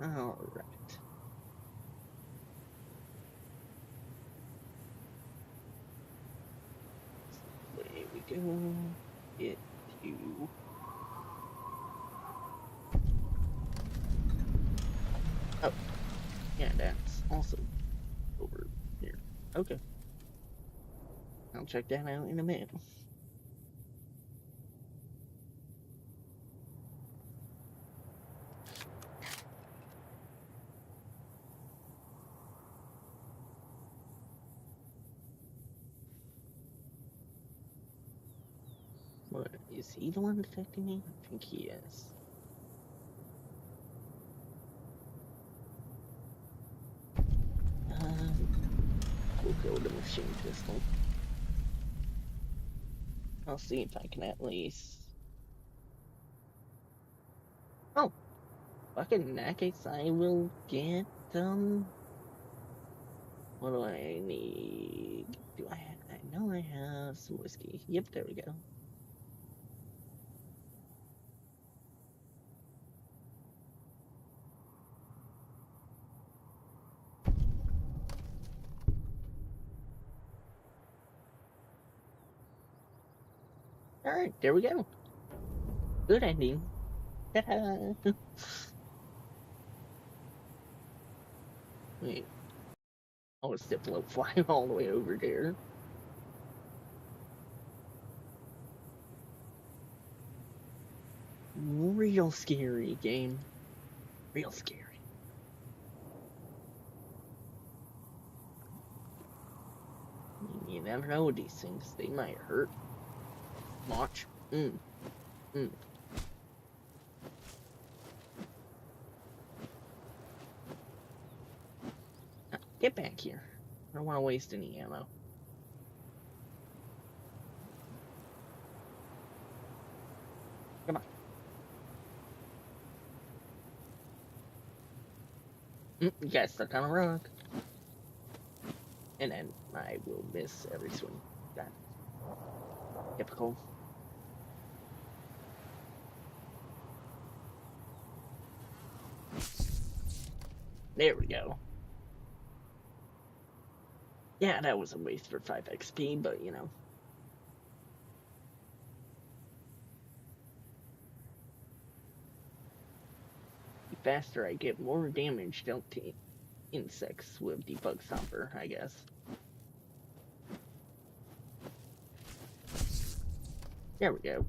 Speaker 1: All right. There we go. Get you. Oh, yeah, that's also over here. Okay. I'll check that out in a minute. What, is he the one detecting me? I think he is. We'll go with the machine pistol. I'll see if I can at least... Oh! Fucking in that case, I will get, what do I need? Do I have... I know I have some whiskey. Yep, there we go. Alright, there we go. Good ending. Ta-da! Wait. Oh, it's the float flying all the way over there. Real scary game. Real scary. You never know with these things. They might hurt. Watch. Get back here. I don't want to waste any ammo. Come on. You got stuck on a rock. And then I will miss every swing. That typical. There we go. Yeah, that was a waste for 5 XP, but you know. The faster I get, more damage dealt to insects with the bug stomper, I guess. There we go.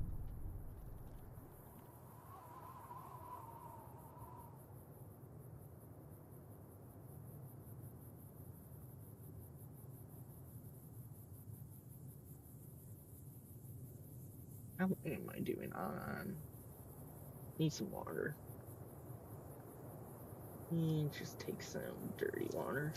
Speaker 1: How am I doing on? Need some water. And just take some dirty water.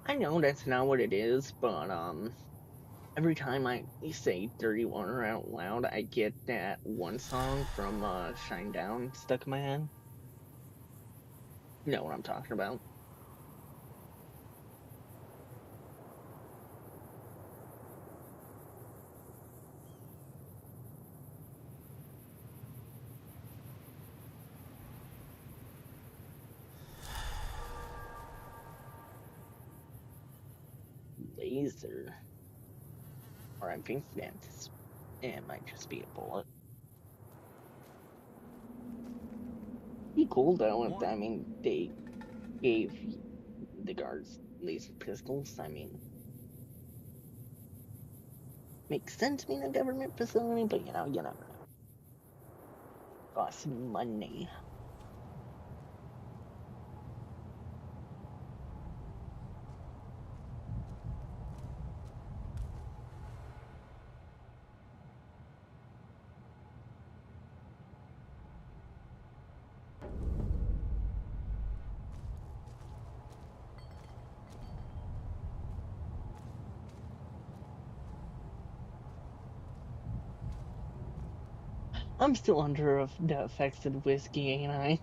Speaker 1: I know that's not what it is, but every time I say dirty water out loud, I get that one song from Shine Down stuck in my head. You know what I'm talking about. Laser. Or I think that it might just be a bullet. Be cool though if, I mean, they gave the guards laser pistols. I mean, makes sense being a government facility, but you never know. Costs money. I'm still under the effects of the whiskey, ain't I?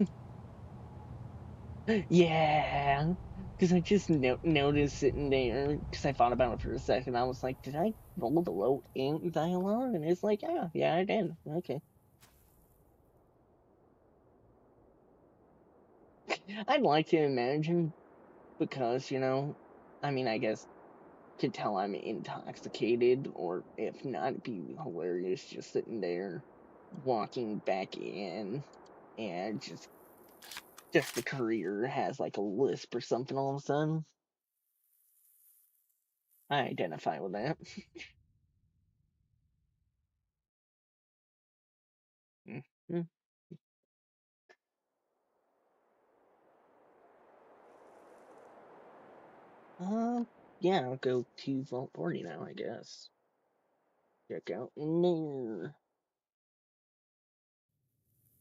Speaker 1: Yeah, because I just noticed sitting there, because I thought about it for a second. I was like, did I roll the low ink dialogue? And it's like, yeah, I did. Okay. I'd like to imagine, because, I mean, I guess, could tell I'm intoxicated, or if not, it'd be hilarious just sitting there, walking back in, and just the courier has like a lisp or something all of a sudden. I identify with that. Mhm. Yeah, I'll go to Vault 40 now, I guess. Check out in there.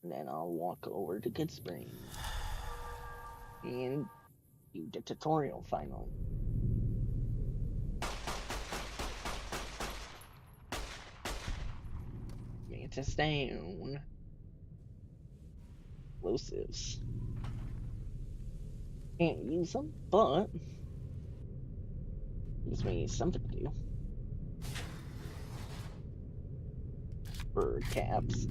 Speaker 1: And then I'll walk over to Good Springs. And do the tutorial finally. Mantis down. Explosives. Can't use them, but gives me something to do. Bird caps.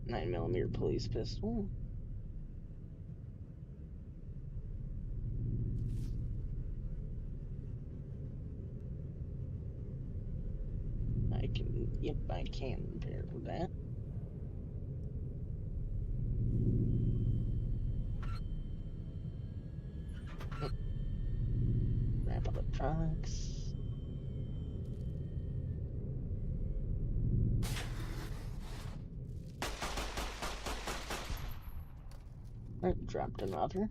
Speaker 1: .9mm police pistol. Yep, I can repair that. Grab electronics. Alright, dropped another.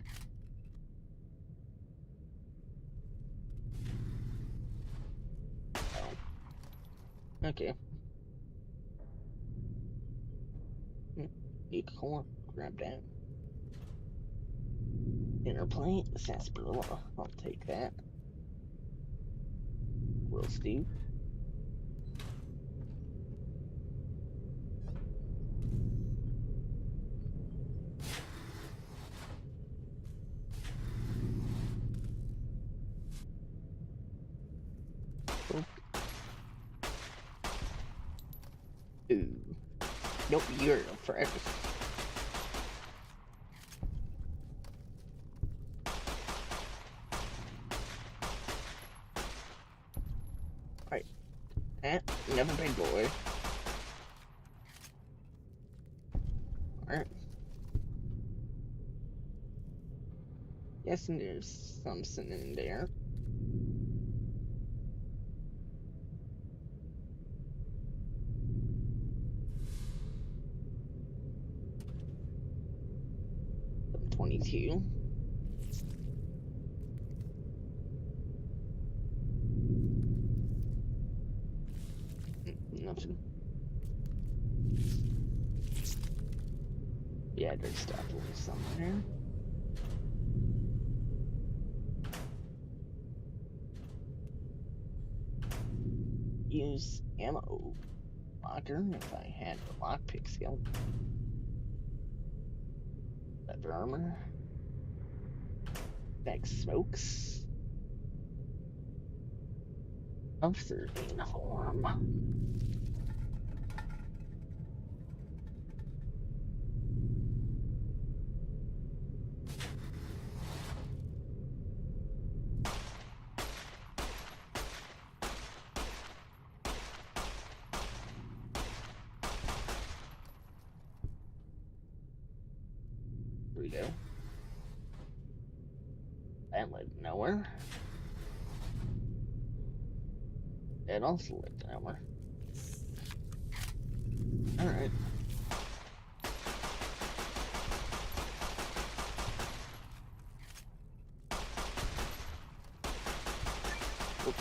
Speaker 1: Oh. Okay. Need core. Grab that. Inner plate. Sarsaparilla. I'll take that. Will stew. Ooh. Nope, you're a friend. Alright. Another big boy. Alright. Guessing there's something in there. Some 22. Nothing. Yeah, there's definitely somewhere. Use ammo locker if I had the lockpick skill. Leather armor. Bag smokes. Officer uniform. Here we go. That led nowhere. It also led nowhere. Alright.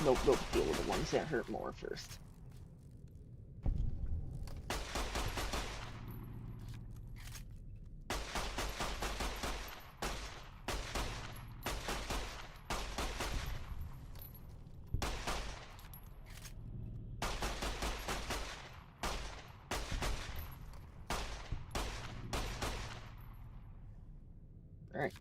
Speaker 1: Nope, deal with the ones that hurt more first. Alright.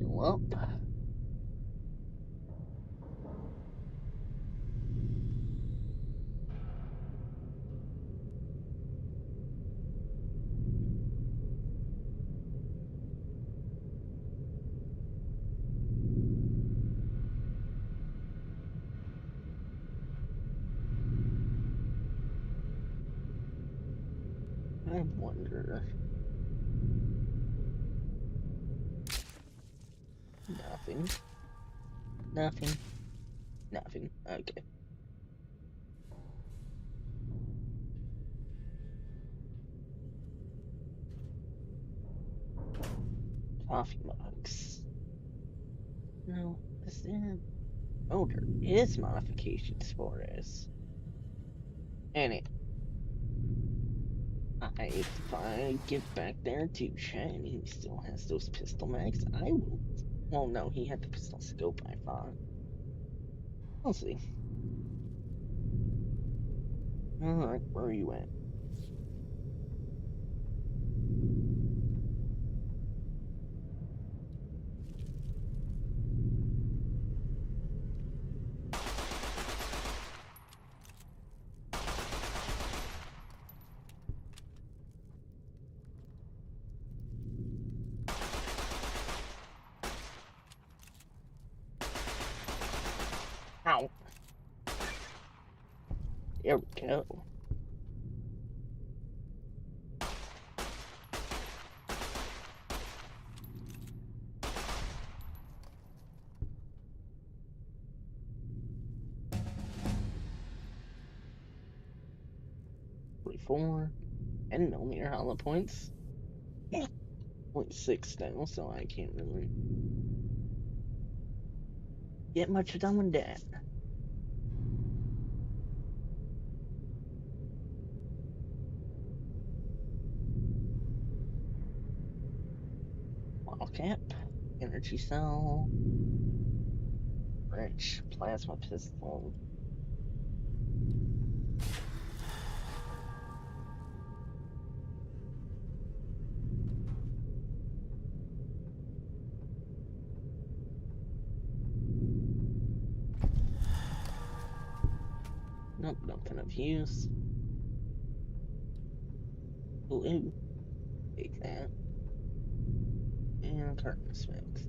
Speaker 1: Well. I wonder. Nothing. Nothing. Nothing. Okay. Coffee mugs. No, is there? Oh, there is modifications for this. And if I get back there to Chad and he still has those pistol mags, I will. Well, no, he had the pistol scope, I thought. We'll see. Alright, where are you at? Ow. There we go. .4 10mm hollow points. 0.6 now, so I can't really get much done with that. Bottle cap, energy cell, wrench, plasma pistol. Nope, nothing of use. Ooh, take that. And carton smokes.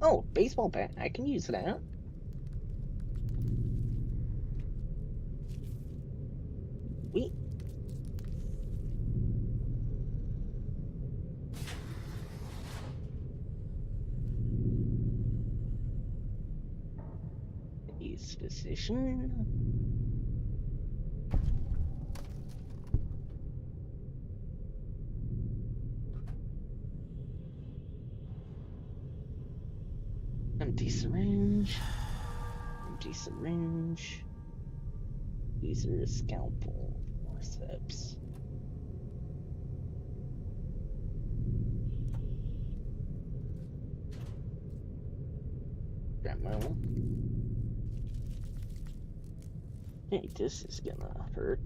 Speaker 1: Oh, baseball bat. I can use that. Sweet. Use physician. Empty syringe. Empty syringe. User scalpel. Forceps. Demo. Hey, this is gonna hurt.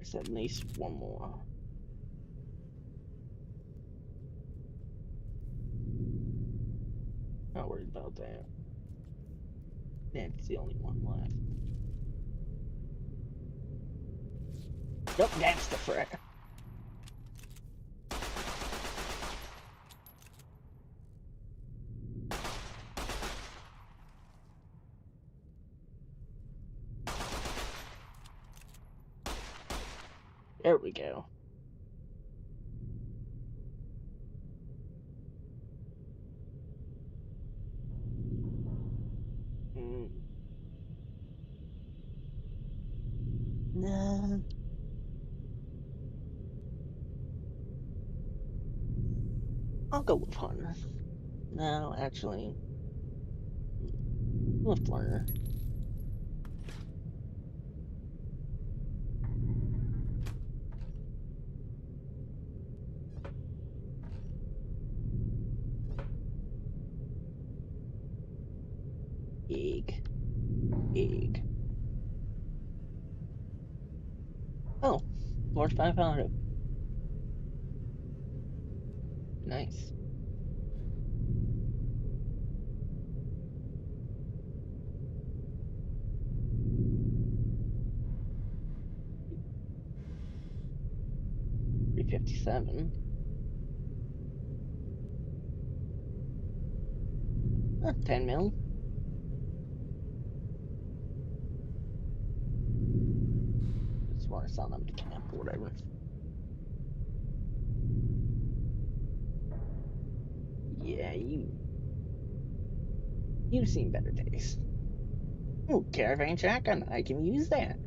Speaker 1: Takes at least one more. Not worried about that. That's the only one left. Nope, that's the threat. There we go. Nah. I'll go with Hunter. No, actually, Lift Learner. Egg. Egg. Oh, Lord 500. Nice. $357. 10 mil. Just want to sell them to camp or whatever. Yeah, you've seen better days. Oh, caravan shotgun. I can use that.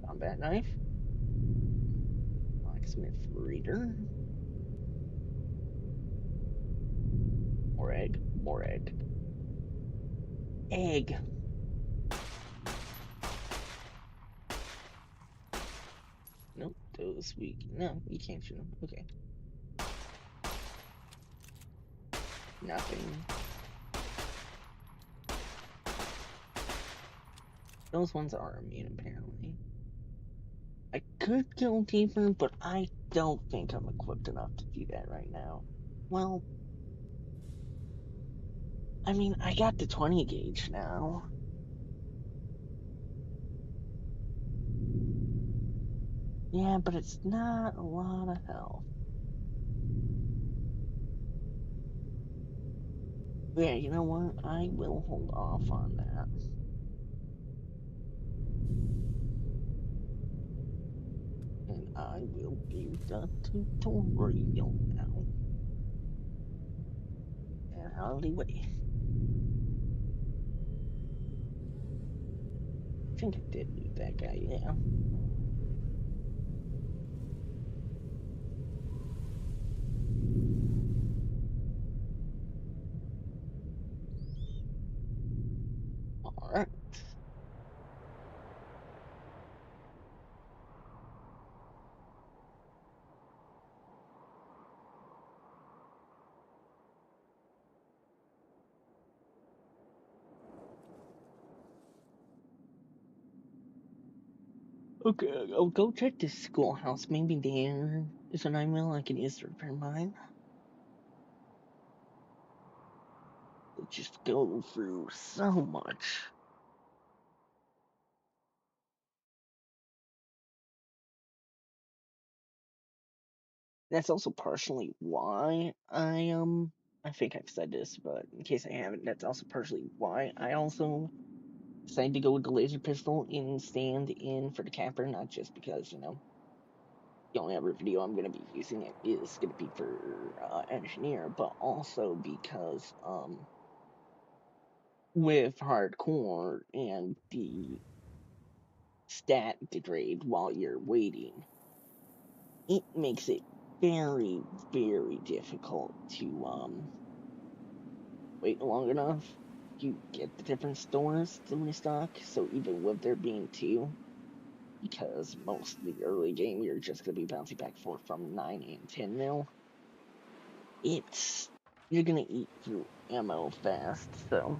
Speaker 1: Combat knife. Blacksmith reader. More egg. More egg. Egg. Nope, those we. No, you can't shoot them. Okay. Nothing. Those ones are immune, apparently. I could go deeper, but I don't think I'm equipped enough to do that right now. Well, I mean, I got the 20 gauge now. Yeah, but it's not a lot of health. Yeah, you know what? I will hold off on that. And I will do the tutorial now. And howdy way. I think I did loot that guy, yeah. Alright. Okay, I'll go check this schoolhouse. Maybe there is a 9mm I can use to repair mine. Let's just go through so much. That's also partially why I think I've said this, but in case I haven't, that's also partially why I also decided to go with the laser pistol and stand in for the capper, not just because, the only other video I'm going to be using it is going to be for engineer, but also because with hardcore and the stat degrade while you're waiting, it makes it very, very difficult to wait long enough to get the different stores to restock. So even with there being two, because most of the early game you're just gonna be bouncing back forth from 9 and 10 mil, you're gonna eat through ammo fast. So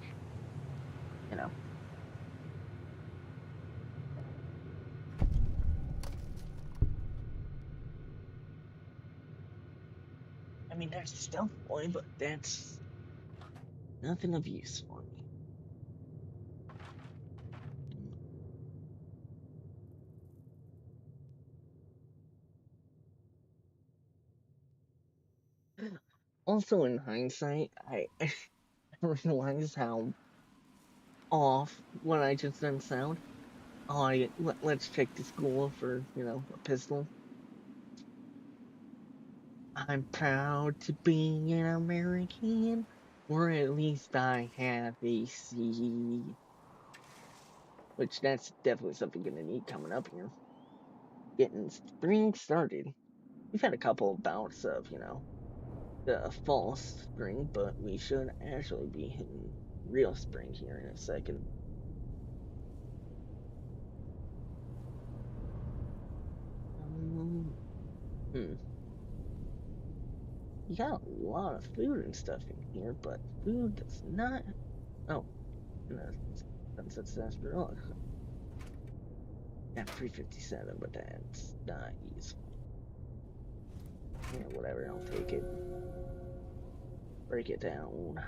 Speaker 1: you know I mean, there's Stealth Boy, but that's nothing of use for me. Also, in hindsight, I realize how off what I just done sound. Let's check the school for, a pistol. I'm proud to be an American, or at least I have a C. Which that's definitely something gonna need coming up here. Getting spring started. We've had a couple of bouts of, the fall spring, but we should actually be hitting real spring here in a second. Hmm. You got a lot of food and stuff in here, but food does not. Oh, and a sunset sarsaparilla. At 357, but that's not useful. Yeah, whatever, I'll take it. Break it down.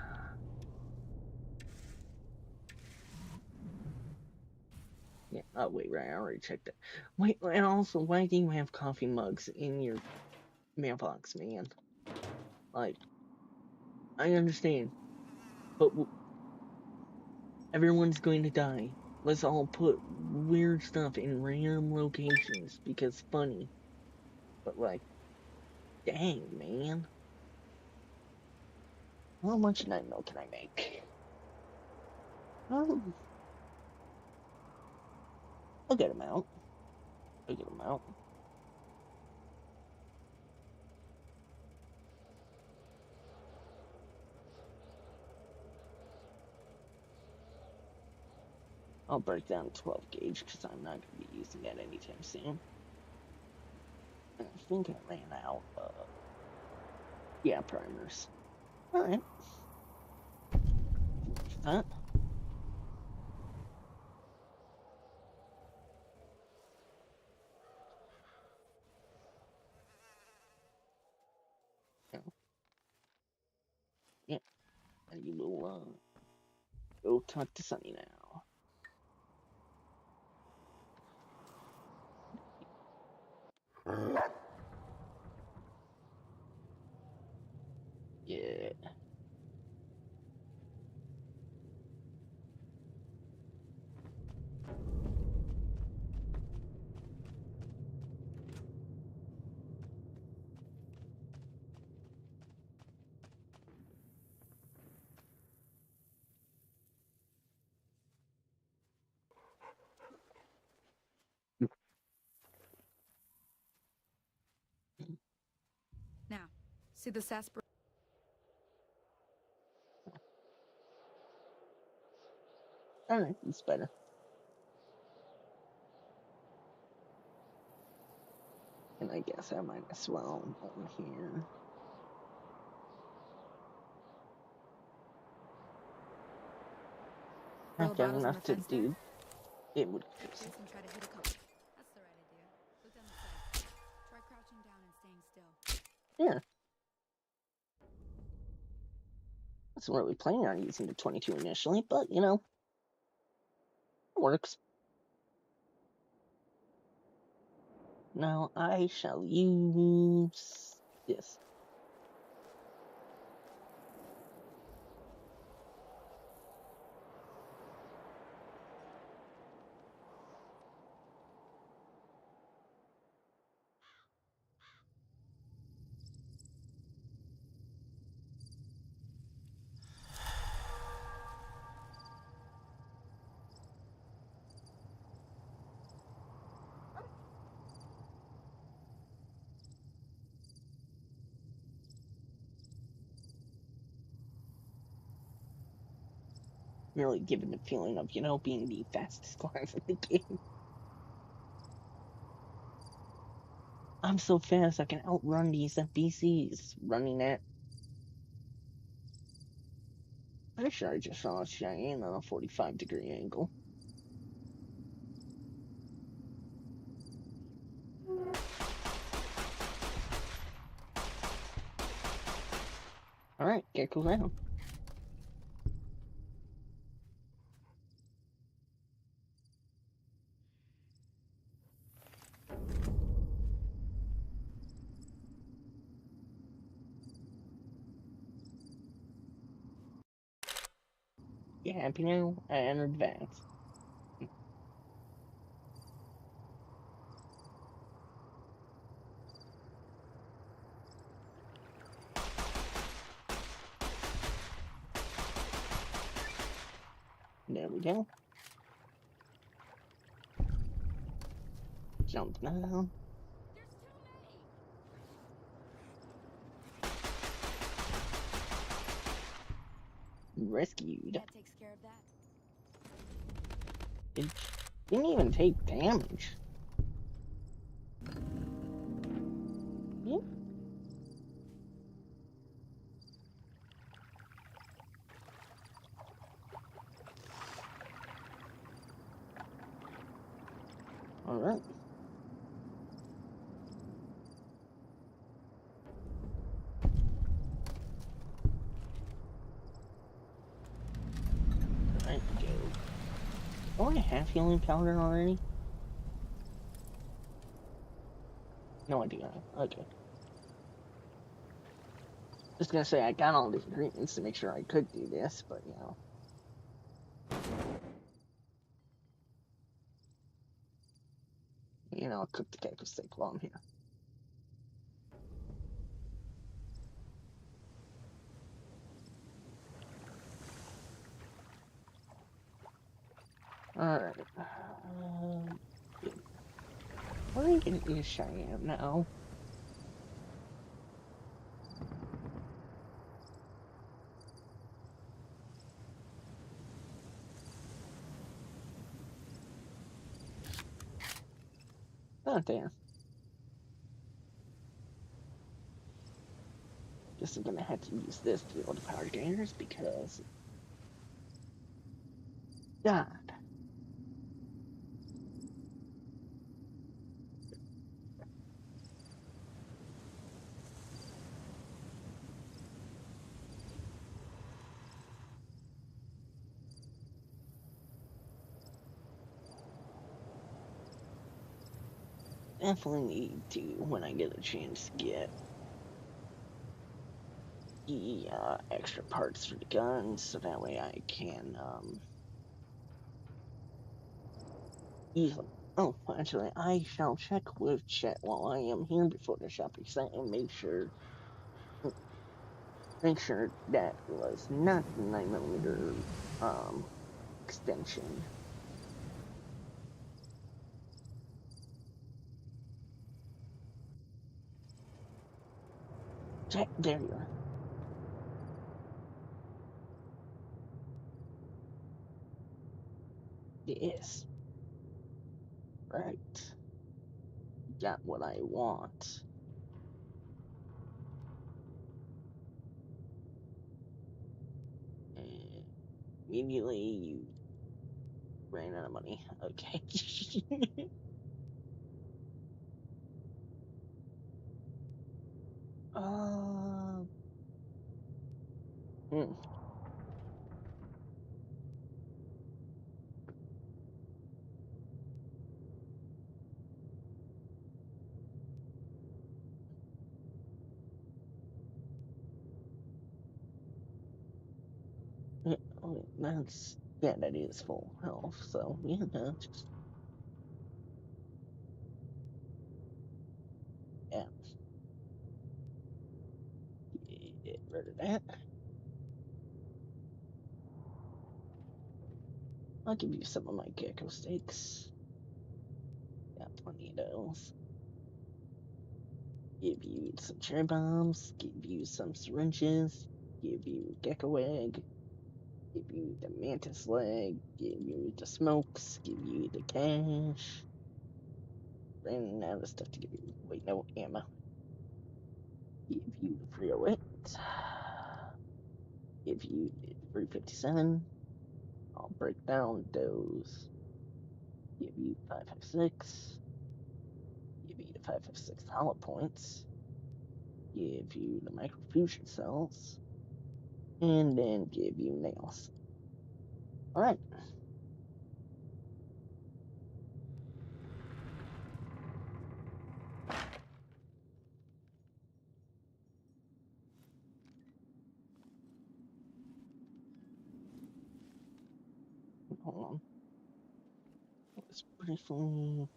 Speaker 1: Yeah, oh wait, right, I already checked that. Wait, and also, why do you have coffee mugs in your mailbox, man? Like, I understand, but everyone's going to die. Let's all put weird stuff in random locations because funny. But like, dang, man. How much night milk can I make? Oh, a good amount. A good amount. I'll break down 12 gauge because I'm not going to be using that anytime soon. And I think I ran out of, yeah, primers. Alright. That. Yeah. Yeah. And you will go talk to Sunny now. Yeah.
Speaker 3: Now, see the sarsaparilla?
Speaker 1: Alright, it's better. And I guess I might as well over here. I've got enough to do. It would.
Speaker 3: Kids and try to hit a couple. That's the right idea. Look down the sight. Try crouching down and staying still.
Speaker 1: Yeah. I wasn't really planning on using the 22 initially, but it works. Now I shall use this. Really giving the feeling of, being the fastest class in the game. I'm so fast I can outrun these NPCs running at. Pretty sure I just saw Cheyenne on a 45-degree angle. Alright, get cool down. You happy now? I entered advance. There we go. Jump down. Rescued.
Speaker 3: That takes care of that.
Speaker 1: It didn't even take damage. Yep. Alright. Alright, go. Oh, I have healing powder already? No, I do not. Okay. Just gonna say, I got all the ingredients to make sure I could do this, but you know. I'll cook the cactus steak while I'm here. Alright. Where is Cheyenne now? Not there. Guess I'm gonna have to use this to build the power generators because. God. Definitely need to, when I get a chance, get the extra parts for the guns, so that way I can use them. Oh, actually, I shall check with chat while I am here before the shopping site and make sure that was not the 9mm extension. Chat, there you are. Yes. Right. Got what I want. And immediately you ran out of money. Okay. uh, hmm. Oh, that is full health. So yeah, no, just yeah, get rid of that. I'll give you some of my gecko steaks. Got plenty of those. Give you some cherry bombs. Give you some syringes. Give you gecko egg. Give you the mantis leg. Give you the smokes. Give you the cash. Ran out of stuff to give you. Wait, no ammo. Give you the 308. Give you the 357. I'll break down those. Give you 556. Give you the 556 hollow points. Give you the microfusion cells. and then give you nails. All right. Hold on. Let's briefly.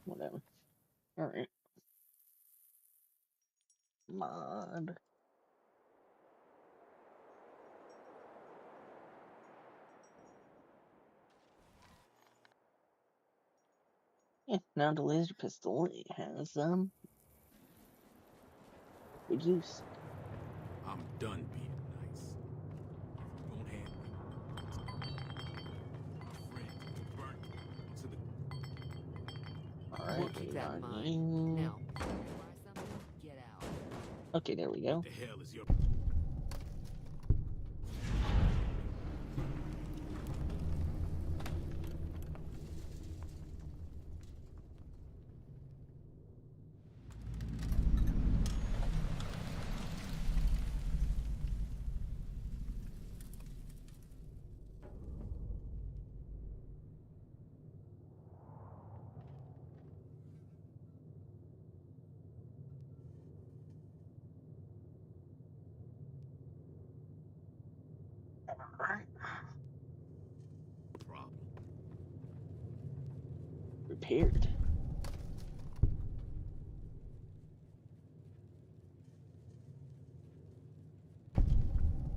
Speaker 1: Whatever. All right. Mod. Yeah, now the laser pistol it has good use.
Speaker 4: I'm done being nice. Don't hand me. My friends burnt to the.
Speaker 1: All
Speaker 5: We'll
Speaker 1: right,
Speaker 5: keep
Speaker 1: waiting
Speaker 5: that in
Speaker 1: on
Speaker 5: mind.
Speaker 1: you.
Speaker 5: Now, try something, get out.
Speaker 1: Okay, there we go.
Speaker 4: The hell is your.
Speaker 1: All right.
Speaker 4: Problem.
Speaker 1: Repaired.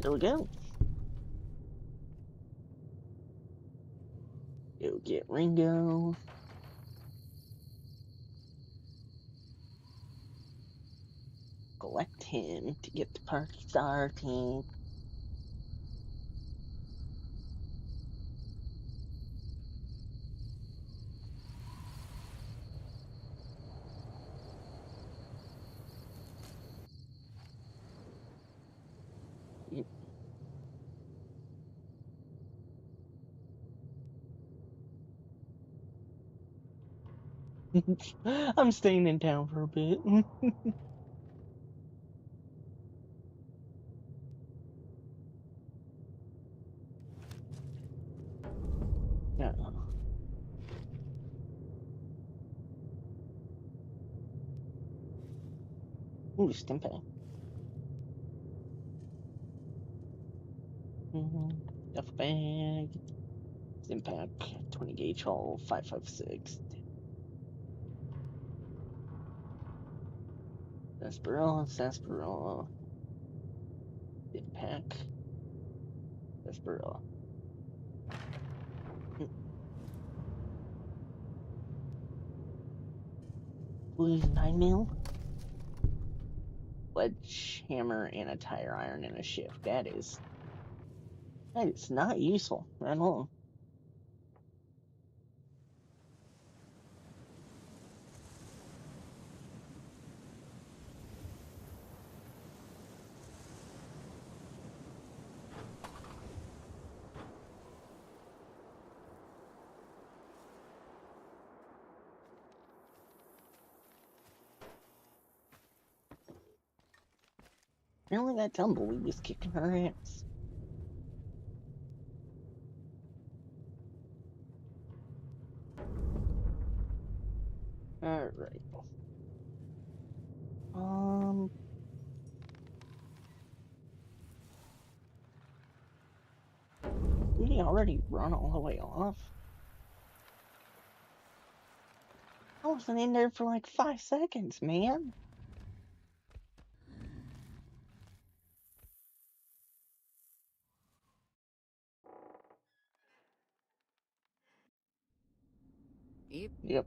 Speaker 1: There we go. Go get Ringo. Collect him to get the party started. Yep. I'm staying in town for a bit. Yeah. Ooh, Stimpak. Duffel bag. Stimpak. 20 gauge hole. 5.56. Sarsaparilla. Stimpak. Sarsaparilla. Blues 9mm. Sledgehammer and a tire iron and a shift. That is not useful at all. Apparently that tumbleweed was kicking her ass. Alright. Did he already run all the way off? I wasn't in there for like 5 seconds, man. Yep.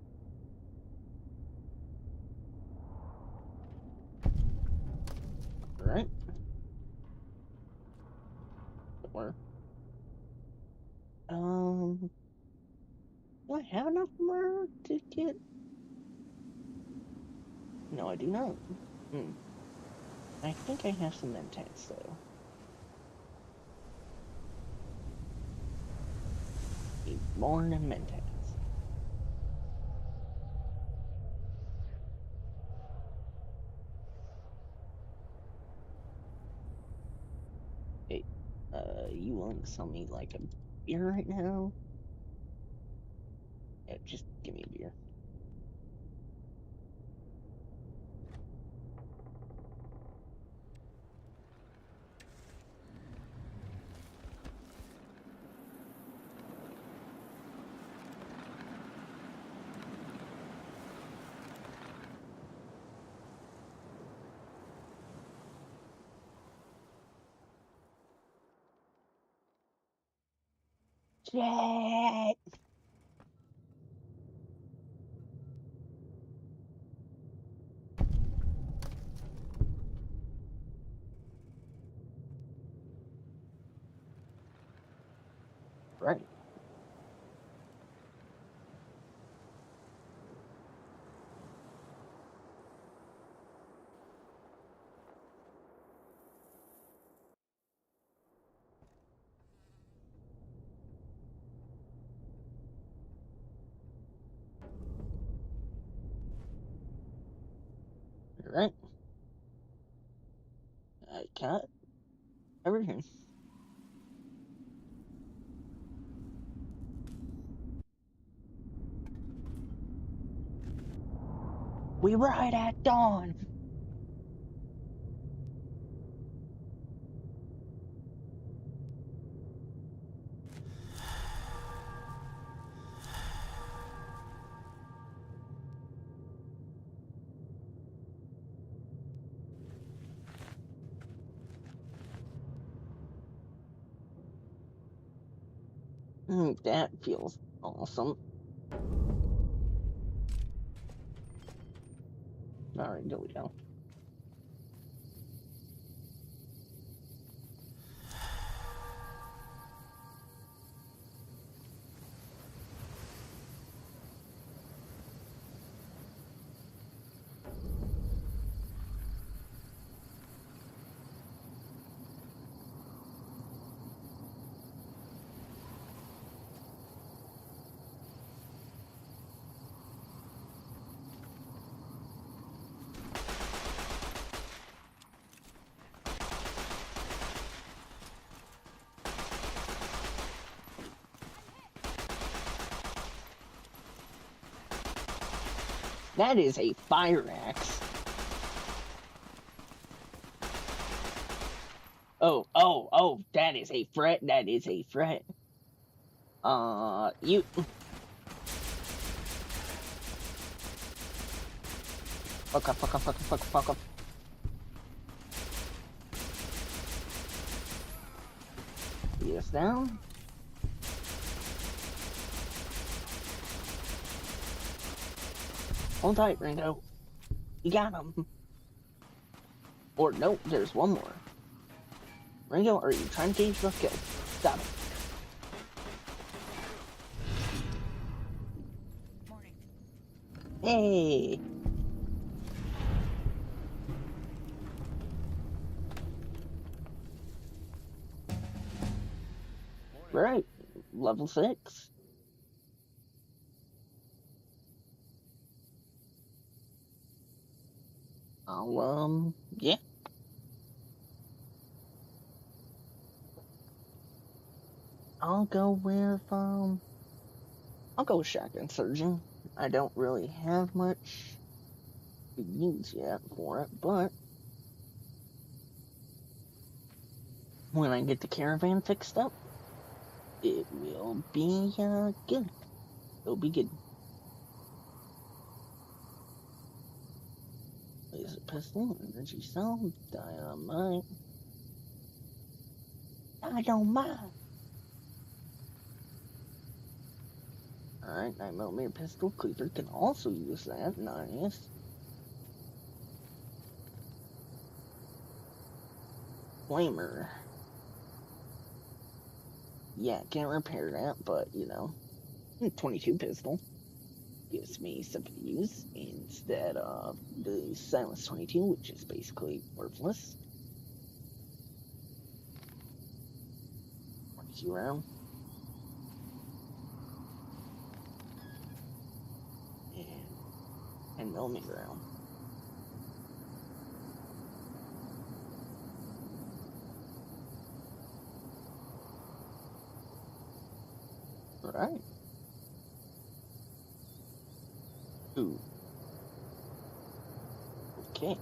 Speaker 1: Alright. Where? Do I have enough more to get? No, I do not. I think I have some mentats though. Need more than mentats. Hey, you willing to sell me like a beer right now? Yeah, just give me a beer. Shit! Right. Right. I got everything. We ride at dawn. That feels awesome. Alright, there we go. That is a fire axe. Oh, that is a threat. That is a threat. You. Fuck off, fuck off, fuck off, fuck off, fuck off. Yes, down. Hold tight, Ringo. You got him. Or, no, there's one more. Ringo, are you trying to cage the kill? Stop it.
Speaker 3: Morning.
Speaker 1: Hey! Right, level 6. Yeah. I'll go with, I'll go with Shotgun Surgeon. I don't really have much to use yet for it, but when I get the caravan fixed up, it will be, good. It'll be good. Laser pistol, energy cell, dynamite. I don't mind. Alright, 9mm pistol. Creeper can also use that. Nice. Flamer. Yeah, can't repair that, but, 22 pistol gives me something to use instead of the Silence 22, which is basically worthless. 22 round. And 10mm round. Alright. Ooh. Okay.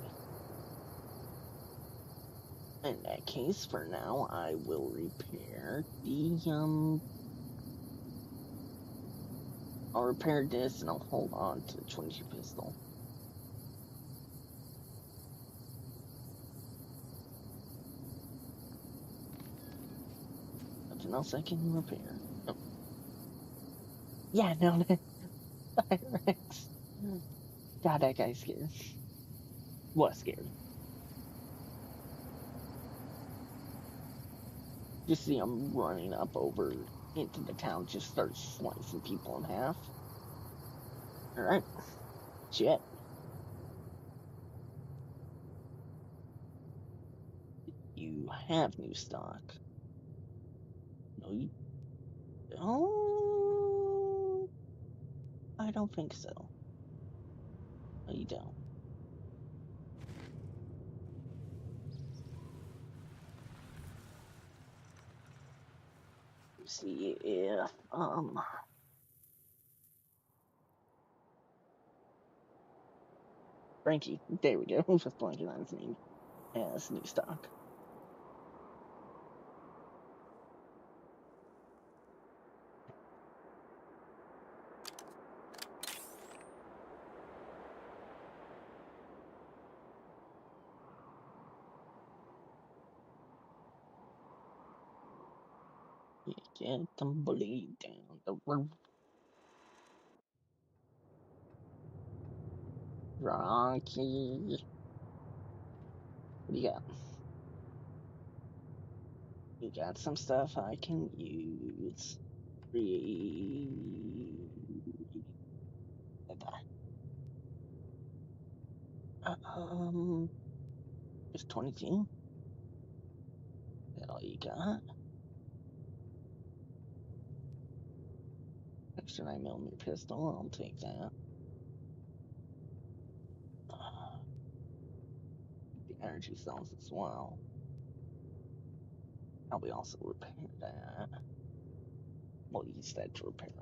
Speaker 1: In that case, for now, I will repair I'll repair this and I'll hold on to the 22 pistol. Nothing else I can repair. Oh. Yeah, no, Rex. God, that guy's scared. Was scared. Just see him running up over into the town, just start slicing people in half. Alright. Shit. You have new stock. No, you don't. I don't think so. No, you don't. See if Frankie, there we go. Just blanking on his name. Has new stock. You get them bleed down the river. Rocky. What do you got? You got some stuff I can use. Just 22. That all you got? Extra 9mm pistol. I'll take that. The energy cells as well. Probably also repair that. We'll use that to repair it.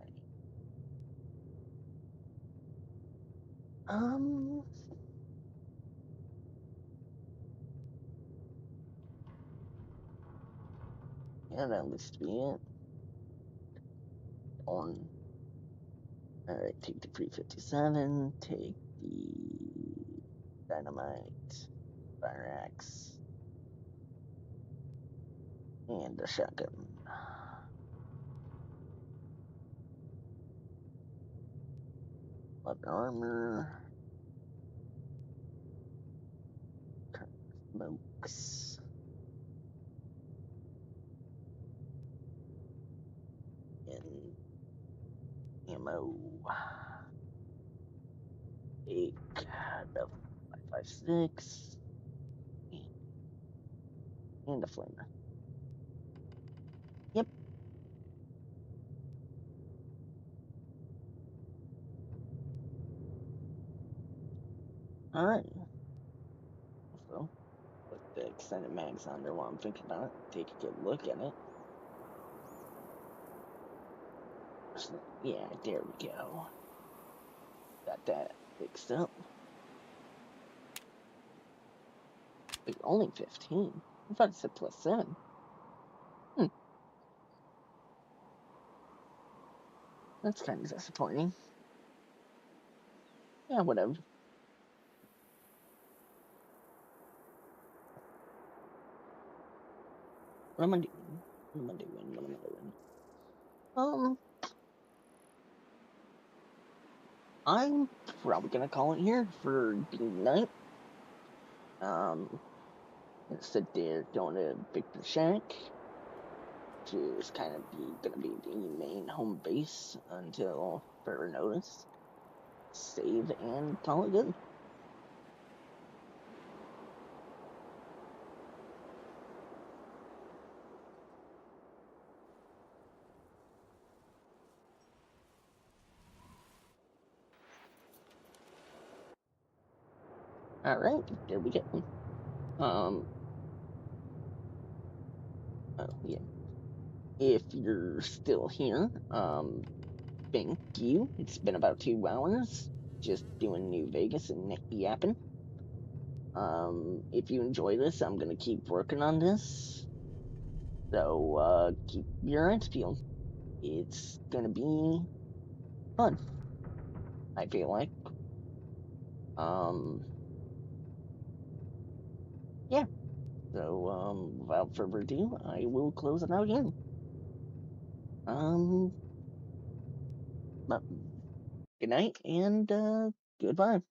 Speaker 1: Yeah, that looks to be it. On. Alright, take the 357, take the dynamite, fire axe, and the shotgun. Leather armor, smokes, and ammo. Take the 5.56 and the flamer. Yep. Alright. So, put the extended mags on there while I'm thinking about it. Take a good look at it. So, yeah, there we go. Got that fixed up. Wait, only 15? I thought it said +7. That's kind of disappointing. Yeah, whatever. What am I doing? What am I doing? What am I doing? I'm probably gonna call it here for the night. Instead they're going to Victor Shack, which is kind of gonna be the main home base until further notice. Save and call it good. Alright, there we go. Oh, yeah. if you're still here, thank you. It's been about 2 hours just doing New Vegas and yapping. If you enjoy this, I'm gonna keep working on this. So, keep your eyes peeled. It's gonna be fun, I feel like. Um, yeah. So, without further ado, I will close it out again. But good night and, goodbye.